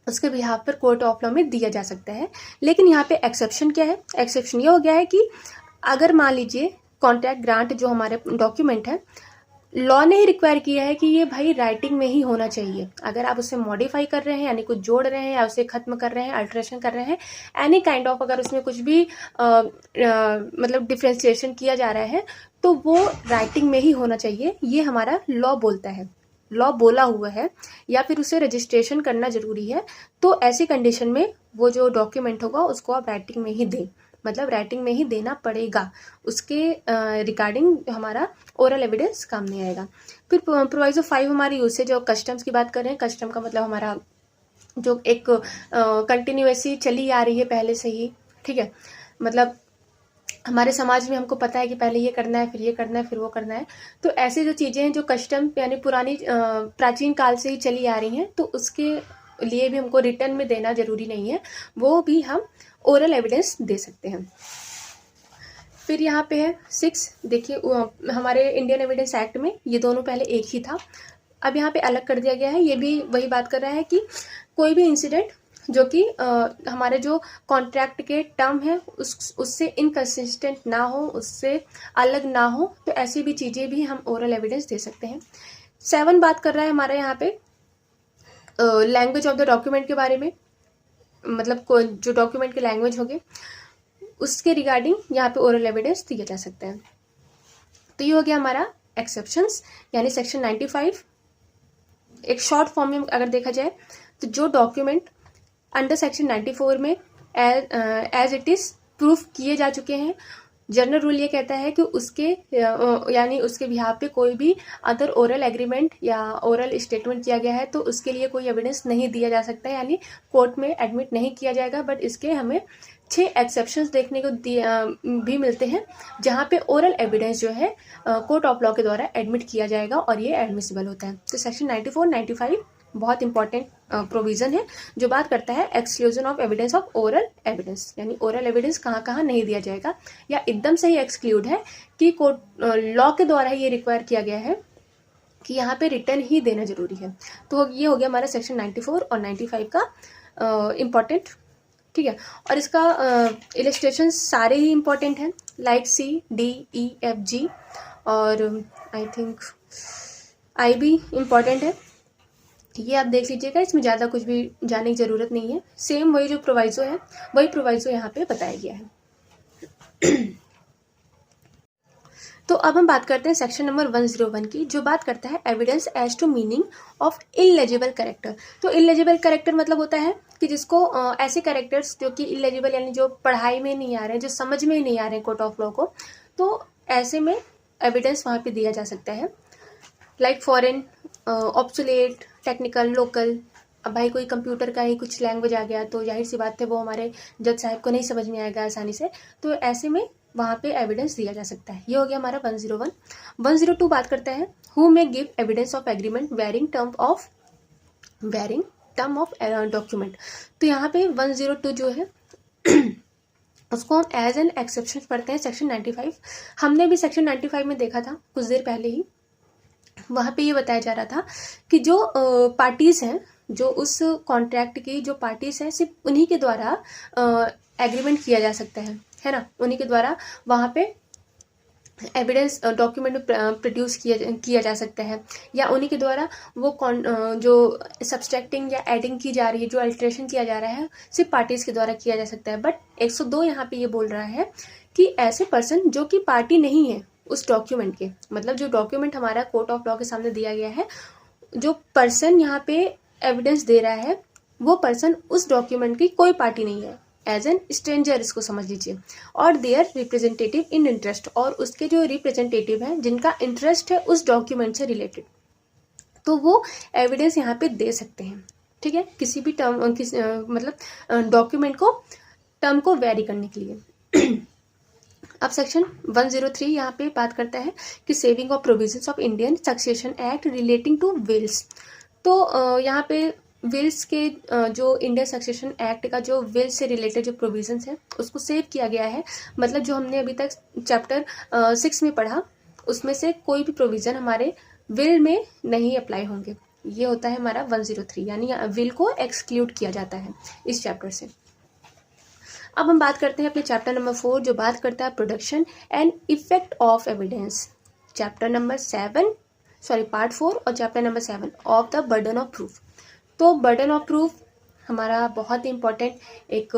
उसके बिहाफ पर कोर्ट ऑफ लॉ में दिया जा सकता है। लेकिन यहाँ पे एक्सेप्शन क्या है? एक्सेप्शन ये हो गया है कि अगर मान लीजिए कॉन्ट्रैक्ट ग्रांट जो हमारे डॉक्यूमेंट है, लॉ ने ही रिक्वायर किया है कि ये भाई राइटिंग में ही होना चाहिए। अगर आप उसे मॉडिफाई कर रहे हैं, यानी कुछ जोड़ रहे हैं या उसे खत्म कर रहे हैं, अल्ट्रेशन कर रहे हैं, एनी काइंड ऑफ, अगर उसमें कुछ भी मतलब डिफ्रेंशिएशन किया जा रहा है, तो वो राइटिंग में ही होना चाहिए, ये हमारा लॉ बोलता है, लॉ बोला हुआ है, या फिर उसे रजिस्ट्रेशन करना जरूरी है। तो ऐसी कंडीशन में वो जो डॉक्यूमेंट होगा उसको आप राइटिंग में ही दें, मतलब राइटिंग में ही देना पड़ेगा, उसके रिगार्डिंग हमारा ओरल एविडेंस काम नहीं आएगा। फिर प्रोविजो 5 हमारी यूसेज और कस्टम्स की बात कर रहे हैं। कस्टम का मतलब हमारा जो एक कंटिन्यूएसी चली आ रही है पहले से ही, ठीक है, मतलब हमारे समाज में हमको पता है कि पहले ये करना है, फिर ये करना है, फिर वो करना है। तो ऐसी जो चीज़ें हैं जो कस्टम यानी पुरानी प्राचीन काल से ही चली आ रही हैं, तो उसके लिए भी हमको रिटर्न में देना जरूरी नहीं है, वो भी हम ओरल एविडेंस दे सकते हैं। फिर यहाँ पे है 6, देखिए हमारे इंडियन एविडेंस एक्ट में ये दोनों पहले एक ही था, अब यहाँ पे अलग कर दिया गया है। ये भी वही बात कर रहा है कि कोई भी इंसिडेंट जो कि हमारे जो कॉन्ट्रैक्ट के टर्म है उससे इनकंसिस्टेंट ना हो, उससे अलग ना हो, तो ऐसी भी चीज़ें भी हम ओरल एविडेंस दे सकते हैं। 7 बात कर रहा है हमारे यहाँ पे लैंग्वेज ऑफ द डॉक्यूमेंट के बारे में, मतलब जो डॉक्यूमेंट के लैंग्वेज होंगे उसके रिगार्डिंग यहाँ पे ओरल एविडेंस दिया जा सकता है। तो ये हो गया हमारा एक्सेप्शंस, यानी सेक्शन 95। एक शॉर्ट फॉर्म में अगर देखा जाए तो जो डॉक्यूमेंट अंडर सेक्शन 94 में एज इट इज प्रूफ किए जा चुके हैं, जनरल रूल ये कहता है कि उसके यानी उसके बिहाफ पे कोई भी अदर ओरल एग्रीमेंट या ओरल स्टेटमेंट किया गया है तो उसके लिए कोई एविडेंस नहीं दिया जा सकता है, यानी कोर्ट में एडमिट नहीं किया जाएगा। बट इसके हमें 6 एक्सेप्शंस देखने को भी मिलते हैं जहाँ पे ओरल एविडेंस जो है कोर्ट ऑफ लॉ के द्वारा एडमिट किया जाएगा और ये एडमिसिबल होता है। तो सेक्शन 94, 95 बहुत इंपॉर्टेंट प्रोविजन है जो बात करता है exclusion of evidence of oral evidence, यानी ओरल एविडेंस कहाँ कहाँ नहीं दिया जाएगा, या एकदम से ही एक्सक्लूड है कि कोर्ट लॉ के द्वारा ये रिक्वायर किया गया है कि यहाँ पे रिटर्न ही देना जरूरी है। तो ये हो गया हमारा सेक्शन 94 और 95 का इम्पॉर्टेंट, ठीक है। और इसका इलस्ट्रेशन सारे ही इम्पॉर्टेंट हैं, लाइक CDEFG और आई थिंक I भी इम्पॉर्टेंट है। ये आप देख लीजिएगा, इसमें ज़्यादा कुछ भी जानने की ज़रूरत नहीं है, सेम वही जो प्रोवाइजो है वही प्रोवाइजो यहाँ पे बताया गया है। तो अब हम बात करते हैं सेक्शन नंबर 101 की, जो बात करता है evidence as to meaning of illegible character. तो इलेजिबल कैरेक्टर मतलब होता है कि जिसको ऐसे कैरेक्टर्स जो कि इलेजिबल यानी जो पढ़ाई में नहीं आ रहे हैं, जो समझ में ही नहीं आ रहे हैं कोर्ट ऑफ लॉ को, तो ऐसे में एविडेंस वहाँ पे दिया जा सकता है। Like foreign, obsolete, technical, local. अब भाई कोई कंप्यूटर का ही कुछ लैंग्वेज आ गया तो जाहिर सी बात है वो हमारे जज साहब को नहीं समझ में आएगा आसानी से, तो ऐसे में वहाँ पे एविडेंस दिया जा सकता है। ये हो गया हमारा 101। 102 बात करता है who may give evidence of agreement varying term of document. तो यहाँ पे 102 जो है उसको हम एज एन एक्सेप्शन पढ़ते हैं सेक्शन 95। हमने भी सेक्शन 95 में देखा था कुछ देर पहले ही, वहाँ पे ये बताया जा रहा था कि जो पार्टीज हैं, जो उस कॉन्ट्रैक्ट की जो पार्टीज हैं, सिर्फ उन्हीं के द्वारा एग्रीमेंट किया जा सकता है ना, उन्हीं के द्वारा वहाँ पे एविडेंस डॉक्यूमेंट प्रोड्यूस किया जा सकता है, या उन्हीं के द्वारा वो जो सब्सट्रैक्टिंग या एडिंग की जा रही है, जो अल्ट्रेशन किया जा रहा है, सिर्फ पार्टीज के द्वारा किया जा सकता है। बट 102 यहाँ पे ये बोल रहा है कि ऐसे पर्सन जो कि पार्टी नहीं है उस डॉक्यूमेंट के, मतलब जो डॉक्यूमेंट हमारा कोर्ट ऑफ लॉ के सामने दिया गया है, जो पर्सन यहाँ पे एविडेंस दे रहा है वो पर्सन उस डॉक्यूमेंट की कोई पार्टी नहीं है, एज एन स्ट्रेंजर इसको समझ लीजिए, और देयर रिप्रेजेंटेटिव इन इंटरेस्ट, और उसके जो रिप्रेजेंटेटिव हैं जिनका इंटरेस्ट है उस डॉक्यूमेंट से रिलेटेड, तो वो एविडेंस यहाँ पे दे सकते हैं, ठीक है, किसी भी टर्म मतलब डॉक्यूमेंट को टर्म को वेरी करने के लिए। अब सेक्शन 103 यहाँ पे बात करता है कि saving of provisions of Indian Succession Act relating to wills. तो यहाँ पे विल्स के जो इंडियन सक्सेशन एक्ट का जो विल्स से रिलेटेड जो प्रोविजंस है उसको सेव किया गया है। मतलब जो हमने अभी तक चैप्टर 6 में पढ़ा उसमें से कोई भी प्रोविजन हमारे विल में नहीं अप्लाई होंगे। ये होता है हमारा 103, यानी विल को एक्सक्लूड किया जाता है इस चैप्टर से। अब हम बात करते हैं अपने चैप्टर नंबर 4 जो बात करता है production and effect of evidence. Chapter number 7 part 4 और chapter number 7 of the burden of proof. तो बर्डन ऑफ प्रूफ हमारा बहुत इंपॉर्टेंट एक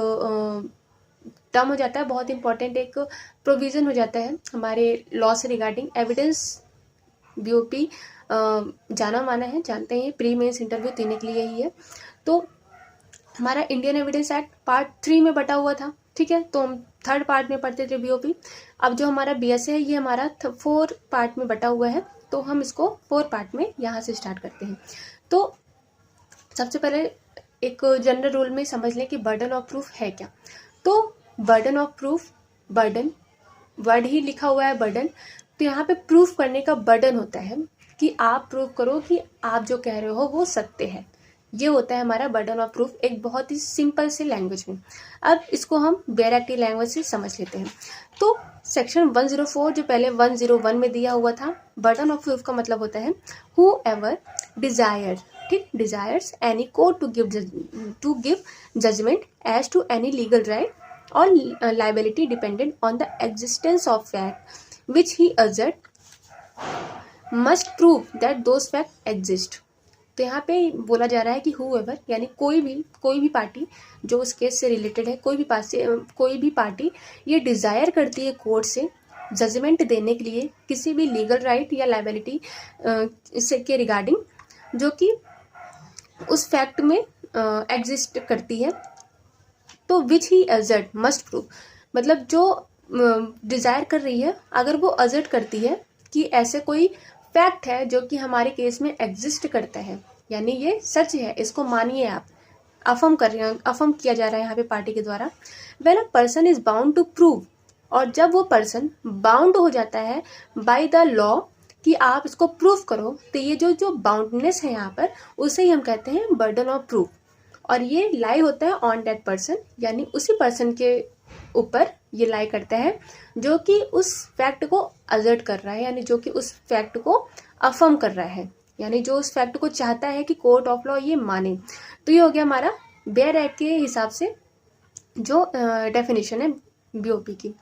टर्म हो जाता है, बहुत इंपॉर्टेंट एक प्रोविज़न हो जाता है हमारे लॉ से रिगार्डिंग। एविडेंस बीओपी जाना माना है, जानते हैं, प्री मेंस इंटरव्यू देने के लिए ही है। तो हमारा इंडियन एविडेंस एक्ट पार्ट 3 में बटा हुआ था, ठीक है, तो हम 3rd पार्ट में पढ़ते थे बीओपी। अब जो हमारा बीएसए है ये हमारा 4 पार्ट में बटा हुआ है, तो हम इसको 4 पार्ट में यहाँ से स्टार्ट करते हैं। तो सबसे पहले एक जनरल रूल में समझ लें कि बर्डन ऑफ प्रूफ है क्या। तो burden of proof, burden word ही लिखा हुआ है बर्डन, तो यहाँ पे प्रूफ करने का बर्डन होता है कि आप प्रूव करो कि आप जो कह रहे हो वो सत्य है। ये होता है हमारा बर्डन ऑफ प्रूफ एक बहुत ही सिंपल से लैंग्वेज में। अब इसको हम बेयर एक्टिव लैंग्वेज से समझ लेते हैं। तो सेक्शन 104 जो पहले 101 में दिया हुआ था, बर्डन ऑफ प्रूफ का मतलब होता है हु एवर डिजायर, ठीक, desires any court to give judgement as to any legal right और liability dependent on the existence of fact which he assert must prove that those fact exist. तो यहाँ पे बोला जा रहा है कि हुएवर यानी कोई भी पार्टी जो उस केस से रिलेटेड है, कोई भी पार्टी ये डिज़ायर करती है कोर्ट से जजमेंट देने के लिए किसी भी लीगल राइट या लाइबिलिटी इससे के रिगार्डिंग जो कि उस फैक्ट में एग्जिस्ट करती है, तो विच ही अजर्ट मस्ट प्रूव, मतलब जो डिज़ायर कर रही है अगर वो अजर्ट करती है कि ऐसे कोई फैक्ट है जो कि हमारे केस में एग्जिस्ट करता है, यानी ये सच है, इसको मानिए आप, अफर्म कर रहे हैं, अफर्म किया जा रहा है यहाँ पे पार्टी के द्वारा। When a person is bound to prove, और जब वो पर्सन बाउंड हो जाता है बाय द लॉ कि आप इसको प्रूव करो, तो ये जो बाउंडनेस है यहाँ पर उसे ही हम कहते हैं बर्डन ऑफ प्रूफ। और ये लाई होता है ऑन दैट पर्सन, यानी उसी पर्सन के ऊपर ये लाई करता है जो कि उस फैक्ट को अजर्ट कर रहा है, यानी जो कि उस फैक्ट को अफर्म कर रहा है, यानी जो उस फैक्ट को चाहता है कि कोर्ट ऑफ लॉ ये माने। तो ये हो गया हमारा बेयर एक्ट के हिसाब से जो डेफिनेशन है बीओपी की।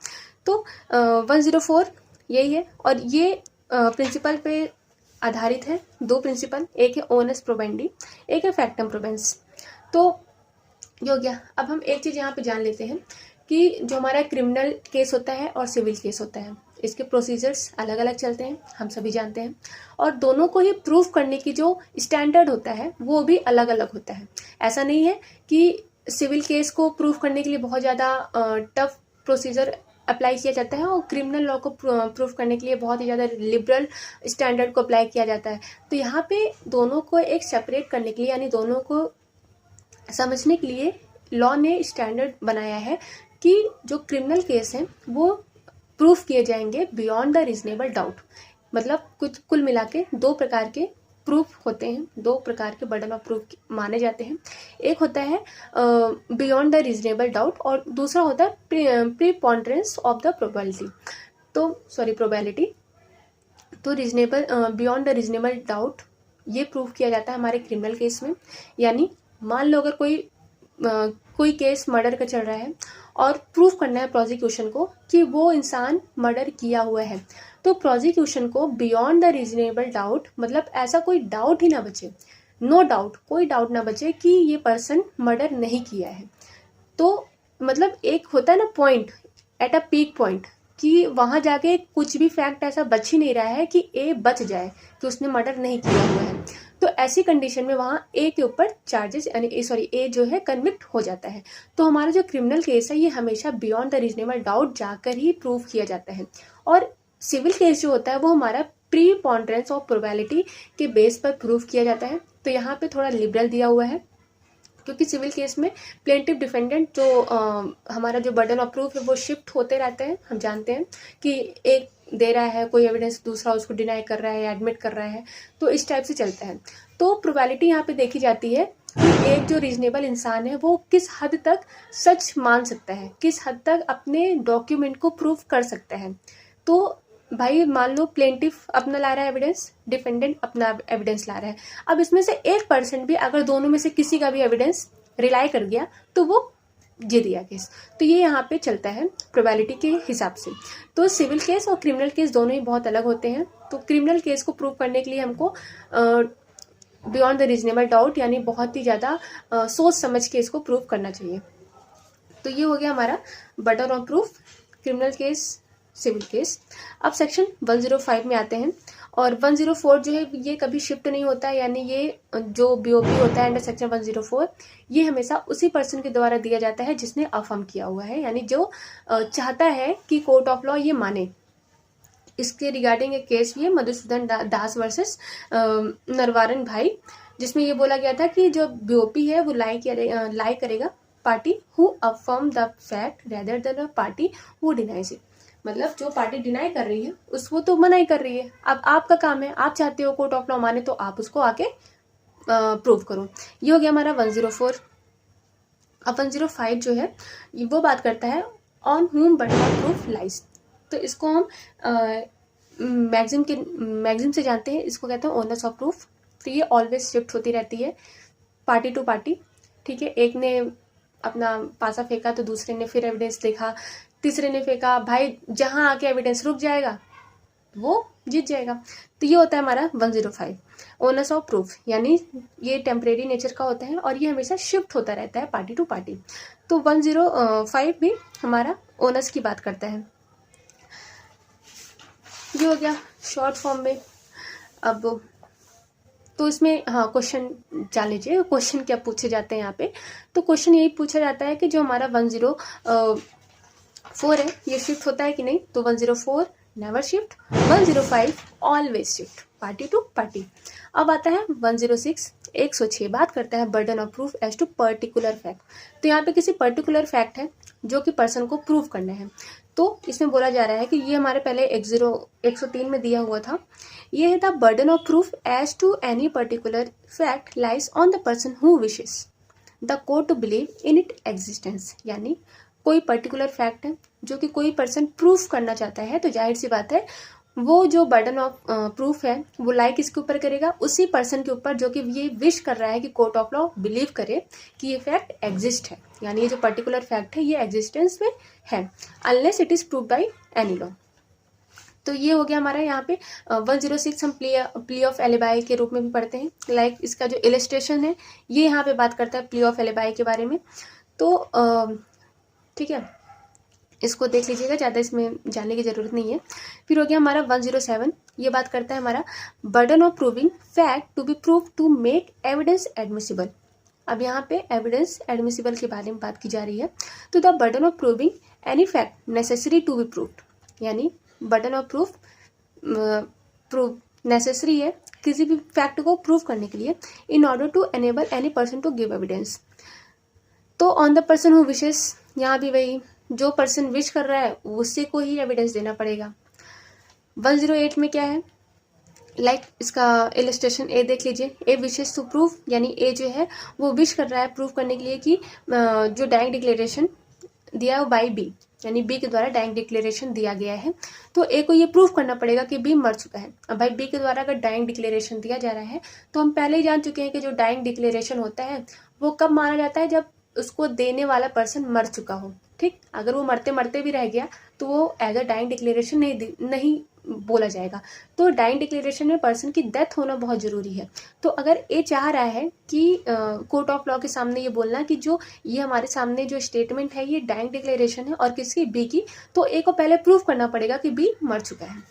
तो 104 यही है, और ये प्रिंसिपल पे आधारित है। 2 प्रिंसिपल, एक है ओनस प्रोबेंडी, एक है फैक्टम प्रोबेंस। तो ये हो गया। अब हम एक चीज़ यहाँ पे जान लेते हैं कि जो हमारा क्रिमिनल केस होता है और सिविल केस होता है, इसके प्रोसीजर्स अलग अलग चलते हैं, हम सभी जानते हैं, और दोनों को ही प्रूफ करने की जो स्टैंडर्ड होता है वो भी अलग अलग होता है। ऐसा नहीं है कि सिविल केस को प्रूफ करने के लिए बहुत ज़्यादा टफ प्रोसीजर अप्लाई किया जाता है और क्रिमिनल लॉ को प्रूफ करने के लिए बहुत ही ज़्यादा लिबरल स्टैंडर्ड को अप्लाई किया जाता है। तो यहाँ पे दोनों को एक सेपरेट करने के लिए, यानी दोनों को समझने के लिए लॉ ने स्टैंडर्ड बनाया है कि जो क्रिमिनल केस हैं वो प्रूफ किए जाएंगे बियॉन्ड द रीजनेबल डाउट। मतलब कुल मिला के 2 प्रकार के प्रूफ होते हैं, 2 प्रकार के बर्डन ऑफ प्रूफ माने जाते हैं। एक होता है बियॉन्ड द रीजनेबल डाउट और दूसरा होता है प्रीपोंडरेंस ऑफ द प्रोबेबिलिटी। तो reasonable beyond the reasonable doubt ये प्रूफ किया जाता है हमारे क्रिमिनल केस में। यानी मान लो अगर कोई केस मर्डर का चल रहा है और प्रूफ करना है प्रोसिक्यूशन को कि वो इंसान मर्डर किया हुआ है, तो प्रोसिक्यूशन को बियॉन्ड द रीजनेबल डाउट, मतलब ऐसा कोई डाउट ही ना बचे, नो डाउट, कोई डाउट ना बचे कि ये पर्सन मर्डर नहीं किया है। तो मतलब एक होता है ना point, at a peak point, कि वहाँ जाके कुछ भी फैक्ट ऐसा बच ही नहीं रहा है कि ए बच जाए कि उसने मर्डर नहीं किया हुआ है। तो ऐसी कंडीशन में वहाँ ए के ऊपर चार्जेस यानी ए जो है कन्विक्ट हो जाता है। तो हमारा जो क्रिमिनल केस है ये हमेशा बियॉन्ड द रीजनेबल डाउट जाकर ही प्रूव किया जाता है। और सिविल केस जो होता है वो हमारा प्रीपोंडरेंस ऑफ प्रोबेबिलिटी के बेस पर प्रूव किया जाता है। तो यहाँ पे थोड़ा लिबरल दिया हुआ है क्योंकि सिविल केस में प्लेंटिव डिफेंडेंट जो हमारा जो बर्डन ऑफ प्रूफ है वो शिफ्ट होते रहते हैं। हम जानते हैं कि एक दे रहा है कोई एविडेंस, दूसरा उसको डिनाई कर रहा है, एडमिट कर रहा है, तो इस टाइप से चलता है। तो प्रोबेबिलिटी यहाँ पे देखी जाती है कि एक जो रीजनेबल इंसान है वो किस हद तक सच मान सकता है, किस हद तक अपने डॉक्यूमेंट को प्रूव कर सकता है। तो भाई मान लो प्लेंटिफ अपना ला रहा है एविडेंस, डिफेंडेंट अपना एविडेंस ला रहा है। अब इसमें से 1% भी अगर दोनों में से किसी का भी एविडेंस रिलाई कर गया तो वो जीत गया केस। तो ये यहाँ पे चलता है प्रोबेबिलिटी के हिसाब से। तो सिविल केस और क्रिमिनल केस दोनों ही बहुत अलग होते हैं। तो क्रिमिनल केस को प्रूव करने के लिए हमको बियॉन्ड द रीजनेबल डाउट यानी बहुत ही ज़्यादा सोच समझ के इसको प्रूव करना चाहिए। तो ये हो गया हमारा burden of proof, criminal case, civil case. अब सेक्शन 105 में आते हैं और 104 जो है ये कभी शिफ्ट नहीं होता है, यानी ये जो बीओपी होता है अंडर सेक्शन 104 ये हमेशा उसी पर्सन के द्वारा दिया जाता है जिसने अफर्म किया हुआ है, यानी जो चाहता है कि कोर्ट ऑफ लॉ ये माने। इसके रिगार्डिंग एक केस भी है मधुसूदन दास वर्सेस नरवारन भाई, जिसमें ये बोला गया था कि जो बीओपी है वो लाई करेगा party who affirm the fact rather than the party who denies it. मतलब जो पार्टी डिनाई कर रही है उसको तो मना ही कर रही है। अब आपका काम है, आप चाहते हो कोर्ट ऑफ लॉ माने तो आप उसको आके प्रूव करो। ये हो गया हमारा 104। अब 105 जो है वो बात करता है ऑन हुम बर्डन ऑफ प्रूफ लाइज। तो इसको हम मैगजिम से जानते हैं, इसको कहते हैं ओनर्स ऑफ प्रूफ। तो ये ऑलवेज शिफ्ट होती रहती है पार्टी टू पार्टी, ठीक है। एक ने अपना पासा फेंका तो दूसरे ने फिर एविडेंस देखा, तीसरे ने फेंका, भाई जहां आके एविडेंस रुक जाएगा वो जीत जाएगा। तो ये होता है हमारा 105 ओनर्स ऑफ प्रूफ, यानी ये टेम्परेरी नेचर का होता है और ये हमेशा शिफ्ट होता रहता है पार्टी टू पार्टी। तो 105 भी हमारा ओनर्स की बात करता है। ये हो गया शॉर्ट फॉर्म में। अब तो इसमें क्वेश्चन जान लीजिए, क्वेश्चन क्या पूछे जाते हैं यहाँ पे। तो क्वेश्चन यही पूछा जाता है कि जो हमारा 104 है ये शिफ्ट होता है कि नहीं। तो 104 never shift, 105 always shift party to party. अब आता है 106 बात करता है burden of proof as to particular fact. तो यहाँ पे किसी पर्टिकुलर फैक्ट है जो कि पर्सन को प्रूव करना है। तो इसमें बोला जा रहा है कि ये हमारे पहले 103 में दिया हुआ था, ये है the burden of proof as to any particular fact lies on the person who wishes the court to believe in it existence. यानी कोई पर्टिकुलर फैक्ट है जो कि कोई पर्सन प्रूफ करना चाहता है, तो जाहिर सी बात है वो जो बर्डन ऑफ प्रूफ है वो लाई किसके ऊपर करेगा, उसी पर्सन के ऊपर जो कि ये विश कर रहा है कि कोर्ट ऑफ लॉ बिलीव करे कि ये फैक्ट एग्जिस्ट है, यानी ये जो पर्टिकुलर फैक्ट है ये एग्जिस्टेंस में है, unless it is prove by any law. तो ये हो गया हमारा यहाँ पे 106 हम प्ली ऑफ एलिबाई के रूप में भी पढ़ते हैं। लाइक इसका जो इलस्ट्रेशन है ये यहाँ पे बात करता है प्ली ऑफ एलिबाई के बारे में। तो ठीक है, इसको देख लीजिएगा, ज़्यादा इसमें जानने की ज़रूरत नहीं है। फिर हो गया हमारा 107, ये बात करता है हमारा burden of proving fact to be prove to make evidence admissible. अब यहाँ पे एविडेंस एडमिसिबल के बारे में बात की जा रही है। तो the burden of proving any fact necessary to be proved, यानी बर्डन ऑफ प्रूफ नेसेसरी है किसी भी फैक्ट को प्रूव करने के लिए in order to enable any person to give evidence. तो on the person who wishes, यहाँ भी वही जो पर्सन विश कर रहा है उसी को ही एविडेंस देना पड़ेगा। 108 में क्या है, लाइक इसका इलस्ट्रेशन ए देख लीजिए। ए विशेस टू प्रूफ, यानी ए जो है वो विश कर रहा है प्रूफ करने के लिए कि जो डाइंग डिक्लेरेशन दिया है बाई बी, यानी बी के द्वारा डाइंग डिक्लेरेशन दिया गया है, तो ए को ये प्रूफ करना पड़ेगा कि बी मर चुका है। अब भाई बी के द्वारा अगर डाइंग डिक्लेरेशन दिया जा रहा है तो हम पहले ही जान चुके हैं कि जो डाइंग डिक्लेरेशन होता है वो कब माना जाता है, जब उसको देने वाला पर्सन मर चुका हो। ठीक, अगर वो मरते मरते भी रह गया तो वो एज अ डाइंग डिक्लेरेशन नहीं बोला जाएगा। तो डाइंग डिक्लेरेशन में पर्सन की डेथ होना बहुत जरूरी है। तो अगर ए चाह रहा है कि कोर्ट ऑफ लॉ के सामने ये बोलना कि जो ये हमारे सामने जो स्टेटमेंट है ये डाइंग डिक्लेरेशन है और किसकी, बी की, तो ए को पहले प्रूफ करना पड़ेगा कि बी मर चुका है।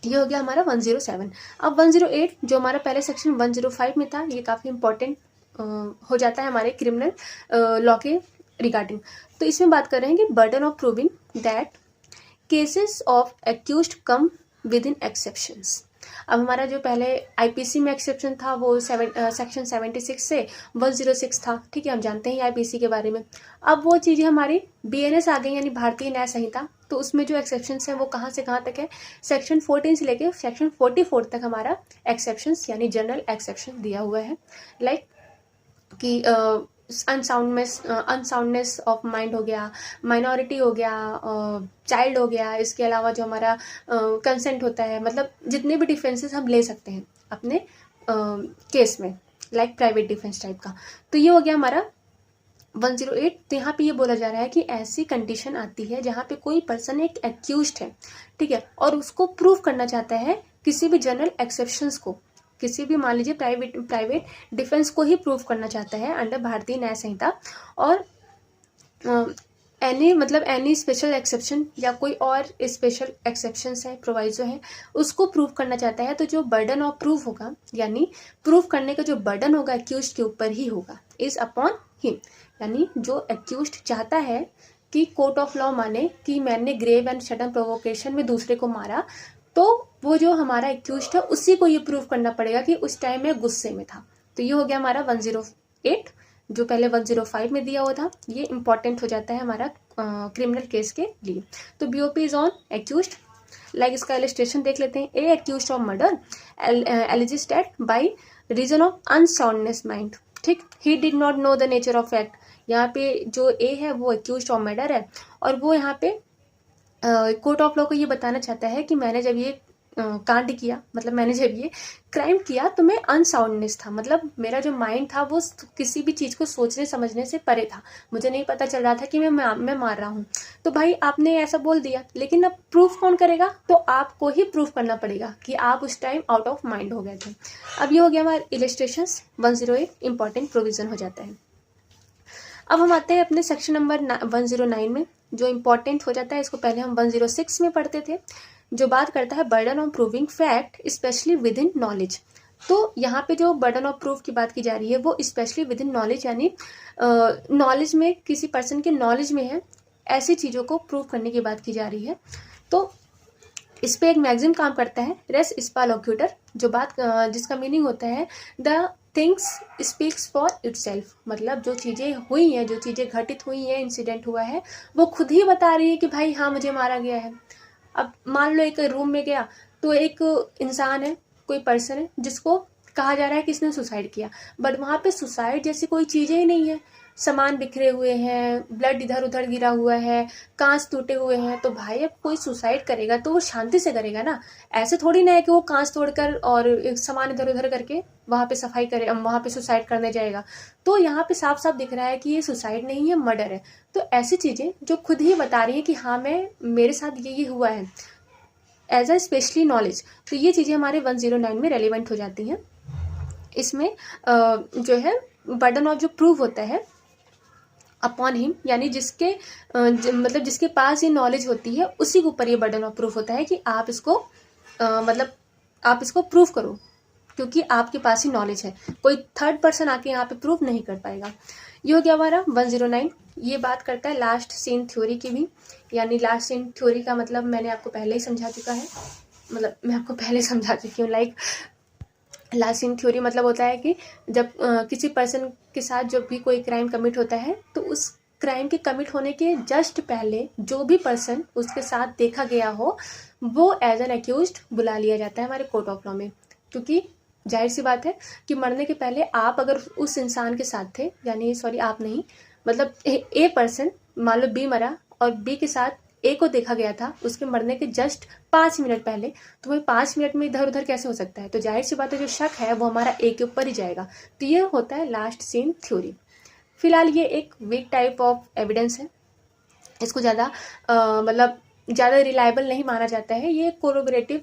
ये हो गया हमारा 107। अब 108 जो हमारा पहले सेक्शन 105 में था, ये काफ़ी इंपॉर्टेंट हो जाता है हमारे क्रिमिनल लॉ के रिगार्डिंग। तो इसमें बात कर रहे हैं कि burden of proving that cases of accused come with in exceptions. अब हमारा जो पहले आईपीसी में एक्सेप्शन था वो सेक्शन 76 से 106 था, ठीक है, हम जानते हैं आईपीसी के बारे में। अब वो चीज़ें हमारी बीएनएस आ गई, यानी भारतीय न्याय संहिता। तो उसमें जो एक्सेप्शंस हैं वो कहाँ से कहाँ तक है, सेक्शन 14 से लेके सेक्शन 44 तक हमारा एक्सेप्शंस यानी जनरल एक्सेप्शन दिया हुआ है। लाइक कि अनसाउंडनेस ऑफ माइंड हो गया, माइनॉरिटी हो गया, चाइल्ड हो गया, इसके अलावा जो हमारा कंसेंट होता है, मतलब जितने भी डिफेंसेस हम ले सकते हैं अपने केस में, लाइक प्राइवेट डिफेंस टाइप का। तो ये हो गया हमारा 108। तो यहाँ पे ये बोला जा रहा है कि ऐसी कंडीशन आती है जहाँ पे कोई पर्सन एक एक्यूज्ड है, ठीक है, और उसको प्रूव करना चाहता है किसी भी जनरल एक्सेप्शंस को, किसी भी मान लीजिए प्राइवेट डिफेंस को ही प्रूव करना चाहता है अंडर भारतीय न्याय संहिता, और एनी स्पेशल एक्सेप्शन या कोई और स्पेशल एक्सेप्शंस है, प्रोवाइजो है, उसको प्रूव करना चाहता है। तो जो बर्डन ऑफ प्रूफ होगा, यानी प्रूव करने का जो बर्डन होगा एक्यूज्ड के ऊपर ही होगा, इज अपॉन हिम। यानी जो एक्यूज्ड चाहता है कि कोर्ट ऑफ लॉ माने कि मैंने ग्रेव एंड सडन प्रोवोकेशन में दूसरे को मारा, तो वो जो हमारा एक्यूज्ड है उसी को ये प्रूव करना पड़ेगा कि उस टाइम में गुस्से में था। तो ये हो गया हमारा 108, जो पहले 105 में दिया हुआ था। ये इंपॉर्टेंट हो जाता है हमारा क्रिमिनल केस के लिए। तो BOP is on accused. Like इसका इलस्ट्रेशन देख लेते हैं। A accused of murder alleges that by reason of unsoundness mind, ठीक, he did not know the nature of act. यहाँ पे जो ए है वो एक्यूज्ड ऑफ मर्डर है, और वो यहाँ पे कोर्ट ऑफ लॉ को ये बताना चाहता है कि मैंने जब ये कांड किया, मतलब मैंने जब ये क्राइम किया तो मैं अनसाउंडनेस था, मतलब मेरा जो माइंड था वो किसी भी चीज़ को सोचने समझने से परे था, मुझे नहीं पता चल रहा था कि मैं मार रहा हूँ। तो भाई आपने ऐसा बोल दिया, लेकिन अब प्रूफ कौन करेगा? तो आपको ही प्रूफ करना पड़ेगा कि आप उस टाइम आउट ऑफ माइंड हो गए थे। अब ये हो गया हमारा इलस्ट्रेशंस 108 इंपॉर्टेंट प्रोविजन हो जाता है। अब हम आते हैं अपने सेक्शन नंबर 109 में, जो इम्पोर्टेंट हो जाता है। इसको पहले हम 106 में पढ़ते थे, जो बात करता है burden of proving fact specially with in knowledge. तो यहाँ पे जो बर्डन ऑफ प्रूफ की बात की जा रही है वो स्पेशली विद इन नॉलेज, यानी नॉलेज में, किसी पर्सन के नॉलेज में है, ऐसी चीज़ों को प्रूव करने की बात की जा रही है। तो इस पे एक मैगजीन काम करता है, रेस स्पा लोक्यूटर, जो बात जिसका मीनिंग होता है the things speaks for itself, मतलब जो चीज़ें हुई हैं, जो चीज़ें घटित हुई हैं, इंसिडेंट हुआ है, वो खुद ही बता रही है कि भाई हाँ मुझे मारा गया है। अब मान लो एक रूम में गया तो एक इंसान है, कोई पर्सन है जिसको कहा जा रहा है कि इसने सुसाइड किया, बट वहाँ पे सुसाइड जैसी कोई चीज़ें ही नहीं है, सामान बिखरे हुए हैं, ब्लड इधर उधर गिरा हुआ है, कांच टूटे हुए हैं। तो भाई अब कोई सुसाइड करेगा तो वो शांति से करेगा ना, ऐसे थोड़ी ना है कि वो कांच तोड़कर और सामान इधर उधर करके वहाँ पे सफाई करे, वहाँ पे सुसाइड करने जाएगा। तो यहाँ पे साफ साफ दिख रहा है कि ये सुसाइड नहीं है, मर्डर है। तो ऐसी चीज़ें जो खुद ही बता रही है कि हाँ मेरे साथ ये हुआ है, एज अ स्पेशली नॉलेज। तो ये चीज़ें हमारे 109 में रेलिवेंट हो जाती हैं। इसमें जो है बर्डन ऑफ जो प्रूव होता है अपॉन हिम, यानी जिसके मतलब जिसके पास ये नॉलेज होती है उसी के ऊपर ये बर्डन ऑफ प्रूफ होता है कि आप इसको मतलब आप इसको प्रूव करो, क्योंकि आपके पास ही नॉलेज है, कोई थर्ड पर्सन आके यहाँ पे प्रूव नहीं कर पाएगा। ये हो गया हमारा 109। ये बात करता है लास्ट सीन थ्योरी की भी, यानी लास्ट सीन थ्योरी का मतलब मैंने आपको पहले ही समझा चुका है, मतलब मैं आपको पहले समझा चुकी हूँ। लाइक लास्ट सीन थ्योरी मतलब होता है कि जब किसी पर्सन के साथ जब भी कोई क्राइम कमिट होता है तो उस क्राइम के कमिट होने के जस्ट पहले जो भी पर्सन उसके साथ देखा गया हो वो एज एन एक्यूज्ड बुला लिया जाता है हमारे कोर्ट ऑफ लॉ में। क्योंकि जाहिर सी बात है कि मरने के पहले आप अगर उस इंसान के साथ थे, यानी सॉरी आप नहीं, मतलब ए पर्सन, मान लो बी मरा और बी के साथ ए को देखा गया था उसके मरने के जस्ट 5 मिनट पहले, तो वही 5 मिनट में इधर उधर कैसे हो सकता है? तो जाहिर सी बात है जो शक है वो हमारा ए के ऊपर ही जाएगा। तो ये होता है लास्ट सीन थ्योरी। फिलहाल ये एक वीक टाइप ऑफ एविडेंस है, इसको ज़्यादा मतलब ज़्यादा रिलायबल नहीं माना जाता है। ये कोरोबरेटिव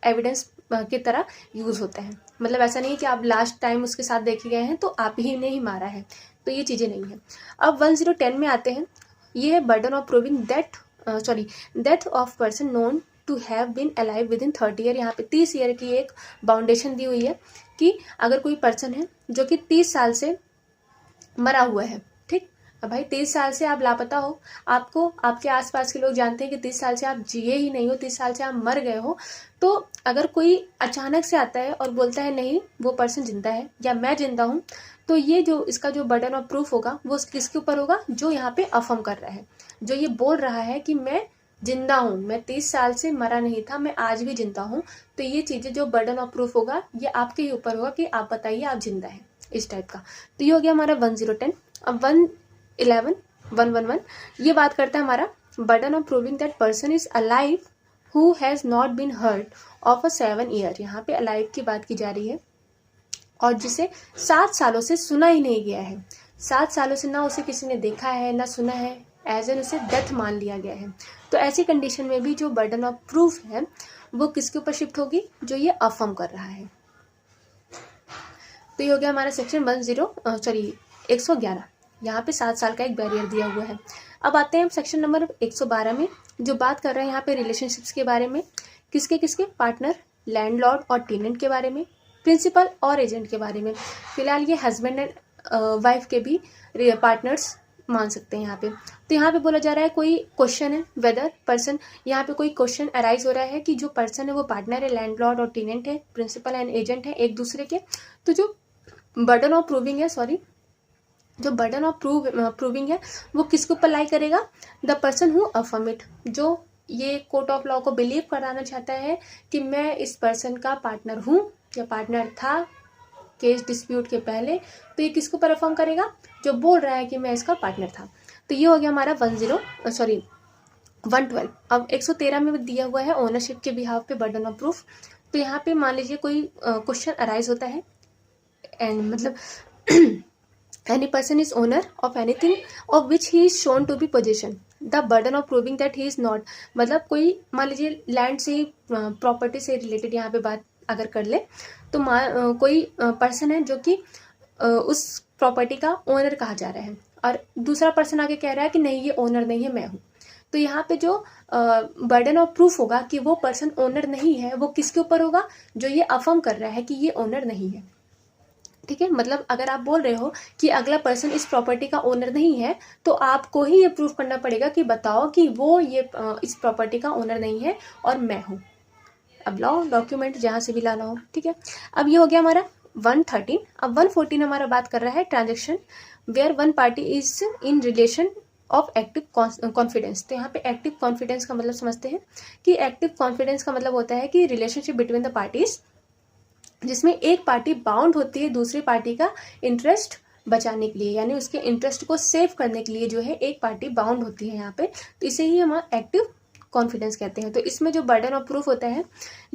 एविडेंस की तरह यूज़ होता है, मतलब ऐसा नहीं कि आप लास्ट टाइम उसके साथ देखे गए हैं तो आप ही ने ही मारा है, तो ये चीज़ें नहीं है। अब 1010 में आते हैं। ये है burden of proving death of person known to have been alive with in 30 year. यहाँ पे 30 ईयर की एक बाउंडेशन दी हुई है कि अगर कोई पर्सन है जो कि 30 साल से मरा हुआ है, ठीक, अब भाई 30 साल से आप लापता हो, आपको आपके आसपास के लोग जानते हैं कि 30 साल से आप जिए ही नहीं हो, 30 साल से आप मर गए हो, तो अगर कोई अचानक से आता है और बोलता है नहीं वो पर्सन जिंदा है या मैं जिंदा हूँ, तो ये जो इसका जो बर्डन ऑफ प्रूफ होगा वो किसके ऊपर होगा? जो यहाँ पे अफर्म कर रहा है, जो ये बोल रहा है कि मैं जिंदा हूँ, मैं 30 साल से मरा नहीं था, मैं आज भी जिंदा हूँ। तो ये चीजें जो बर्डन ऑफ प्रूफ होगा ये आपके ही ऊपर होगा कि आप बताइए आप जिंदा है, इस टाइप का। तो ये हो गया हमारा 1010। अब 111 111 ये बात करता है हमारा burden of proving that person is alive who has not been heard of a 7 year. यहाँ पे अलाइव की बात की जा रही है और जिसे 7 सालों से सुना ही नहीं गया है, 7 सालों से ना उसे किसी ने देखा है ना सुना है, एज एन उसे डेथ मान लिया गया है। तो ऐसी कंडीशन में भी जो बर्डन ऑफ प्रूफ है वो किसके ऊपर शिफ्ट होगी? जो ये अफर्म कर रहा है। तो ये हो गया हमारा सेक्शन 111। यहाँ पे 7 साल का एक बैरियर दिया हुआ है। अब आते हैं हम सेक्शन नंबर 112 में, जो बात कर रहे हैं यहाँ पे रिलेशनशिप्स के बारे में। किसके किसके? पार्टनर, लैंडलॉर्ड और टेनेंट के बारे में, प्रिंसिपल और एजेंट के बारे में। फिलहाल ये हस्बैंड एंड वाइफ के भी पार्टनर्स मान सकते हैं यहाँ पे। तो यहाँ पे बोला जा रहा है कोई क्वेश्चन है वेदर पर्सन, यहाँ पे कोई क्वेश्चन अराइज हो रहा है कि जो पर्सन है वो पार्टनर है, लैंडलॉर्ड और टेनेंट है, प्रिंसिपल एंड एजेंट है एक दूसरे के। तो जो बर्डन ऑफ प्रूविंग है, जो बर्डन ऑफ प्रूविंग है वो किसके ऊपर लाई करेगा? The person who affirm it, जो ये कोर्ट ऑफ लॉ को बिलीव कराना चाहता है कि मैं इस पर्सन का पार्टनर हूँ या पार्टनर था केस डिस्प्यूट के पहले। तो ये किसके ऊपर अफर्म करेगा? जो बोल रहा है कि मैं इसका पार्टनर था। तो ये हो गया हमारा 112। अब 113 में दिया हुआ है ओनरशिप के बिहाफ पे बर्डन ऑफ प्रूफ। तो यहाँ पे मान लीजिए कोई क्वेश्चन अराइज होता है एंड मतलब any person is owner of anything of which he is shown to be possession, the burden of proving that he is not। मतलब कोई मान लीजिए लैंड से प्रॉपर्टी से रिलेटेड यहाँ पे बात अगर कर ले तो कोई पर्सन है जो कि उस प्रॉपर्टी का ओनर कहा जा रहा है और दूसरा पर्सन आके कह रहा है कि नहीं ये ओनर नहीं है, मैं हूँ। तो यहाँ पे जो बर्डन ऑफ प्रूफ होगा कि वो पर्सन ओनर नहीं है वो किसके ऊपर होगा? जो ये अफर्म कर रहा है कि ये ओनर नहीं है। ठीक है, मतलब अगर आप बोल रहे हो कि अगला पर्सन इस प्रॉपर्टी का ओनर नहीं है तो आपको ही ये प्रूफ करना पड़ेगा कि बताओ कि वो ये इस प्रॉपर्टी का ओनर नहीं है और मैं हूँ। अब लाओ डॉक्यूमेंट जहाँ से भी लाना हो। ठीक है, अब ये हो गया हमारा 113। अब 114 हमारा बात कर रहा है transaction where one party is in relation of active confidence. तो यहाँ पे एक्टिव कॉन्फिडेंस का मतलब समझते हैं कि एक्टिव कॉन्फिडेंस का मतलब होता है कि रिलेशनशिप बिटवीन द पार्टीज जिसमें एक पार्टी बाउंड होती है दूसरी पार्टी का इंटरेस्ट बचाने के लिए, यानी उसके इंटरेस्ट को सेव करने के लिए जो है एक पार्टी बाउंड होती है यहाँ पे। तो इसे ही हम एक्टिव कॉन्फिडेंस कहते हैं। तो इसमें जो बर्डन ऑफ प्रूफ होता है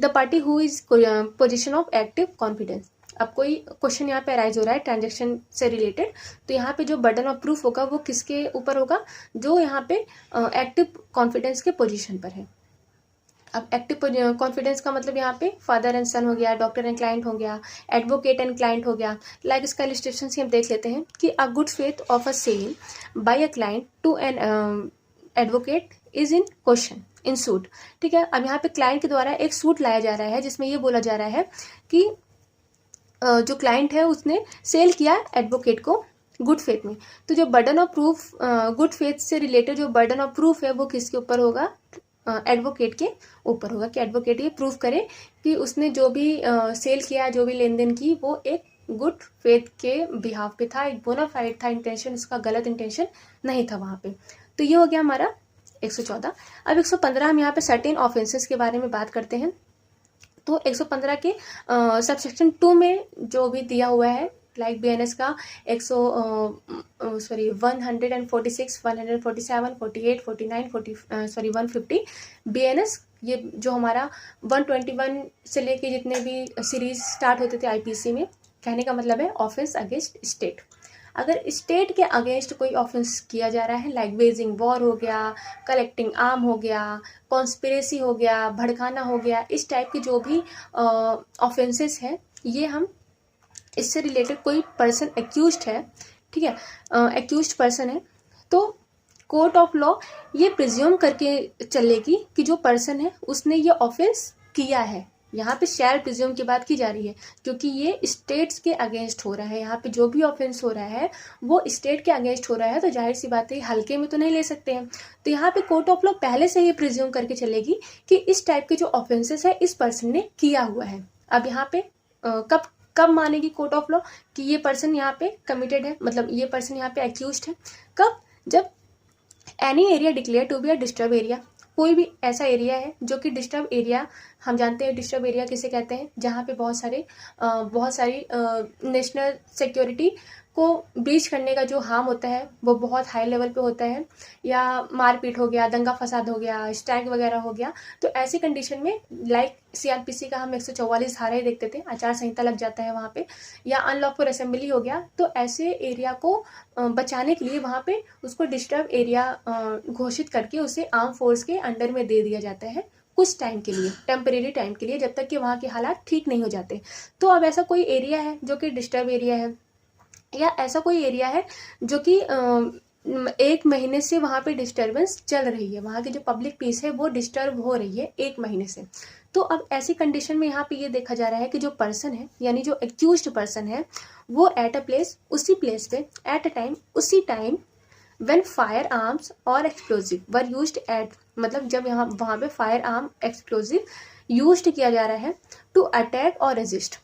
the party who is position of active confidence. अब कोई क्वेश्चन यहाँ पे अराइज हो रहा है ट्रांजेक्शन से रिलेटेड, तो यहाँ पे जो बर्डन ऑफ प्रूफ होगा वो किसके ऊपर होगा? जो यहाँ पे एक्टिव कॉन्फिडेंस के पोजीशन पर है। अब एक्टिव कॉन्फिडेंस का मतलब यहाँ पे फादर एंड सन हो गया, डॉक्टर एंड क्लाइंट हो गया, एडवोकेट एंड क्लाइंट हो गया। लाइक इसका इलस्ट्रेशन से हम देख लेते हैं कि a good faith of a sale by a client to an advocate is in question in suit. ठीक है, अब यहाँ पे क्लाइंट के द्वारा एक सूट लाया जा रहा है जिसमें ये बोला जा रहा है कि जो क्लाइंट है उसने सेल किया एडवोकेट को गुड फेथ में। तो जो burden of proof good faith से रिलेटेड जो बर्डन ऑफ प्रूफ है वो किसके ऊपर होगा? एडवोकेट के ऊपर होगा कि एडवोकेट ये प्रूफ करे कि उसने जो भी सेल किया, जो भी लेन देन की, वो एक गुड फेथ के बिहाफ पे था, एक बोनाफाइड था इंटेंशन, उसका गलत इंटेंशन नहीं था वहाँ पे। तो ये हो गया हमारा 114। अब 115 हम यहाँ पे सर्टेन ऑफेंसेस के बारे में बात करते हैं। तो 115 के सबसेक्शन 2 में जो भी दिया हुआ है लाइक बीएनएस का 146, 147, 48, 49, 150 बीएनएस, ये जो हमारा 121 से लेके जितने भी सीरीज स्टार्ट होते थे आईपीसी में, कहने का मतलब है ऑफेंस अगेंस्ट स्टेट। अगर स्टेट के अगेंस्ट कोई ऑफेंस किया जा रहा है लाइक वेजिंग वॉर हो गया, कलेक्टिंग आर्म हो गया, कॉन्स्पिरेसी हो गया, भड़काना हो गया, इस टाइप के जो भी ऑफेंसेस हैं ये हम इससे रिलेटेड कोई पर्सन एक्यूज्ड है, ठीक है, एक्यूज्ड पर्सन है, तो कोर्ट ऑफ लॉ ये प्रिज्यूम करके चलेगी कि जो पर्सन है उसने ये ऑफेंस किया है, यहाँ पे शैल प्रिज्यूम की बात की जा रही है, क्योंकि ये स्टेट्स के अगेंस्ट हो रहा है। यहाँ पे जो भी ऑफेंस हो रहा है वो स्टेट के अगेंस्ट हो रहा है, तो जाहिर सी बात है हल्के में तो नहीं ले सकते हैं। तो यहाँ पे कोर्ट ऑफ लॉ पहले से ही प्रिज्यूम करके चलेगी कि इस टाइप के जो ऑफेंसेस है इस पर्सन ने किया हुआ है। अब यहाँ पे कब कब मानेगी कोर्ट ऑफ लॉ कि ये पर्सन यहाँ पे कमिटेड है, मतलब ये पर्सन यहाँ पे एक्यूज्ड है? कब? जब any area declare to be a disturb area, कोई भी ऐसा एरिया है जो कि डिस्टर्ब एरिया, हम जानते हैं डिस्टर्ब एरिया किसे कहते हैं, जहाँ पे बहुत सारी नेशनल सिक्योरिटी को ब्रीच करने का जो हार्म होता है वो बहुत हाई लेवल पे होता है, या मारपीट हो गया, दंगा फसाद हो गया, स्ट्राइक वगैरह हो गया। तो ऐसी कंडीशन में लाइक सीआरपीसी का हम 144 धारा ही देखते थे, आचार संहिता लग जाता है वहाँ पे, या अनलॉफुल असेंबली हो गया। तो ऐसे एरिया को बचाने के लिए वहाँ पे उसको डिस्टर्ब एरिया घोषित करके उसे आर्म फोर्स के अंडर में दे दिया जाता है कुछ टाइम के लिए, टेम्परेरी टाइम के लिए, जब तक कि वहाँ के हालात ठीक नहीं हो जाते। तो अब ऐसा कोई एरिया है जो कि डिस्टर्ब एरिया है, या ऐसा कोई एरिया है जो कि 1 महीने से वहाँ पे डिस्टर्बेंस चल रही है, वहाँ की जो पब्लिक पीस है वो डिस्टर्ब हो रही है 1 महीने से। तो अब ऐसी कंडीशन में यहाँ पे ये देखा जा रहा है कि जो पर्सन है, यानी जो एक्यूज्ड पर्सन है, वो एट अ प्लेस, उसी प्लेस पे, एट अ टाइम, उसी टाइम, व्हेन फायर आर्म्स और एक्सप्लोजिव वर यूज्ड एट, मतलब जब यहाँ वहाँ पे फायर आर्म एक्सप्लोजिव यूज्ड किया जा रहा है टू अटैक और रेजिस्ट,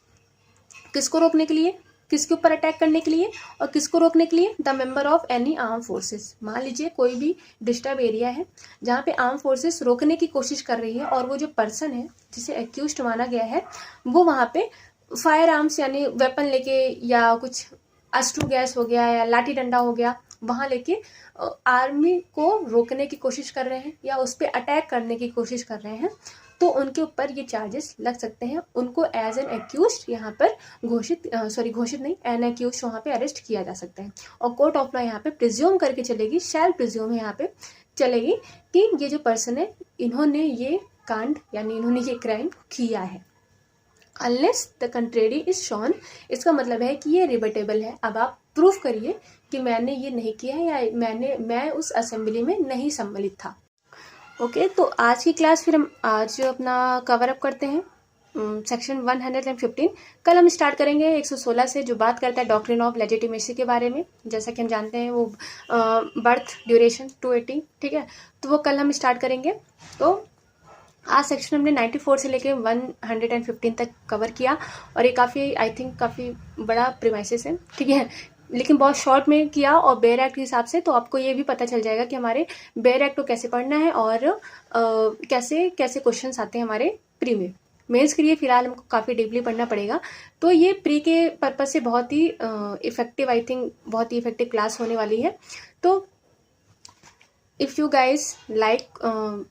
किसको रोकने के लिए, किसके ऊपर अटैक करने के लिए, और किसको रोकने के लिए? The member of any arm forces. मान लीजिए कोई भी डिस्टर्ब एरिया है जहाँ पे आर्म फोर्सेस रोकने की कोशिश कर रही है, और वो जो पर्सन है जिसे एक्यूज्ड माना गया है वो वहाँ पे फायर आर्म्स यानी वेपन लेके, या कुछ अश्रु गैस हो गया या लाठी डंडा हो गया, वहाँ लेके आर्मी को रोकने की कोशिश कर रहे हैं या उस पर अटैक करने की कोशिश कर रहे हैं, तो उनके ऊपर ये चार्जेस लग सकते हैं। उनको एज एन एक्यूज्ड यहाँ पर घोषित नहीं, एन एक्यूज्ड वहाँ पे अरेस्ट किया जा सकता है। और कोर्ट ऑफ लॉ यहाँ पे प्रिज्यूम करके चलेगी, शैल प्रिज्यूम यहाँ पे चलेगी कि ये जो पर्सन है इन्होंने ये कांड यानी इन्होंने ये क्राइम किया है, unless the contrary is shown. इसका मतलब है कि ये रिबटेबल है। अब आप प्रूफ करिए कि मैंने ये नहीं किया है, या मैं उस असेंबली में नहीं सम्मिलित था। ओके, तो आज की क्लास फिर हम आज अपना कवर अप करते हैं सेक्शन 115। कल हम स्टार्ट करेंगे 116 से, जो बात करता है डॉक्ट्रिन ऑफ लेजिटिमेसी के बारे में। जैसा कि हम जानते हैं वो बर्थ ड्यूरेशन 280, ठीक है, तो वो कल हम स्टार्ट करेंगे। तो आज सेक्शन हमने 94 से लेके 115 तक कवर किया, और ये काफ़ी आई थिंक काफ़ी बड़ा प्रीमाइसेस है, ठीक है, लेकिन बहुत शॉर्ट में किया, और बेयर एक्ट के हिसाब से। तो आपको ये भी पता चल जाएगा कि हमारे बेयर एक्ट को कैसे पढ़ना है, और कैसे कैसे क्वेश्चंस आते हैं हमारे प्री में। मेंस के लिए फिलहाल हमको काफ़ी डीपली पढ़ना पड़ेगा। तो ये प्री के पर्पज से बहुत ही इफेक्टिव, आई थिंक बहुत ही इफेक्टिव क्लास होने वाली है। तो if you guys like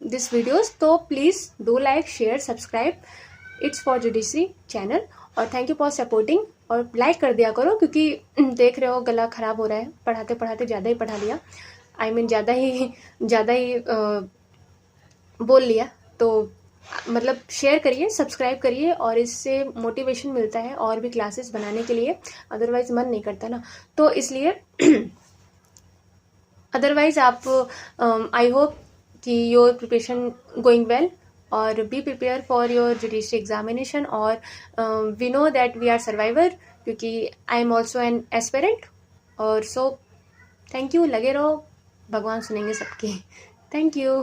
this videos, तो please do like, share, subscribe, it's for judiciary channel, और थैंक यू फॉर सपोर्टिंग। और लाइक कर दिया करो, क्योंकि देख रहे हो गला खराब हो रहा है, पढ़ाते पढ़ाते ज़्यादा ही पढ़ा लिया, आई मीन ज़्यादा ही बोल लिया। तो मतलब शेयर करिए, सब्सक्राइब करिए, और इससे मोटिवेशन मिलता है और भी क्लासेस बनाने के लिए, अदरवाइज मन नहीं करता ना, तो इसलिए अदरवाइज आप आई होप कि योर प्रिपरेशन गोइंग वेल, और be prepare for your judiciary examination, और we know that we are survivor, क्योंकि I am also an aspirant. और सो थैंक यू, लगे रहो, भगवान सुनेंगे सबके। Thank you.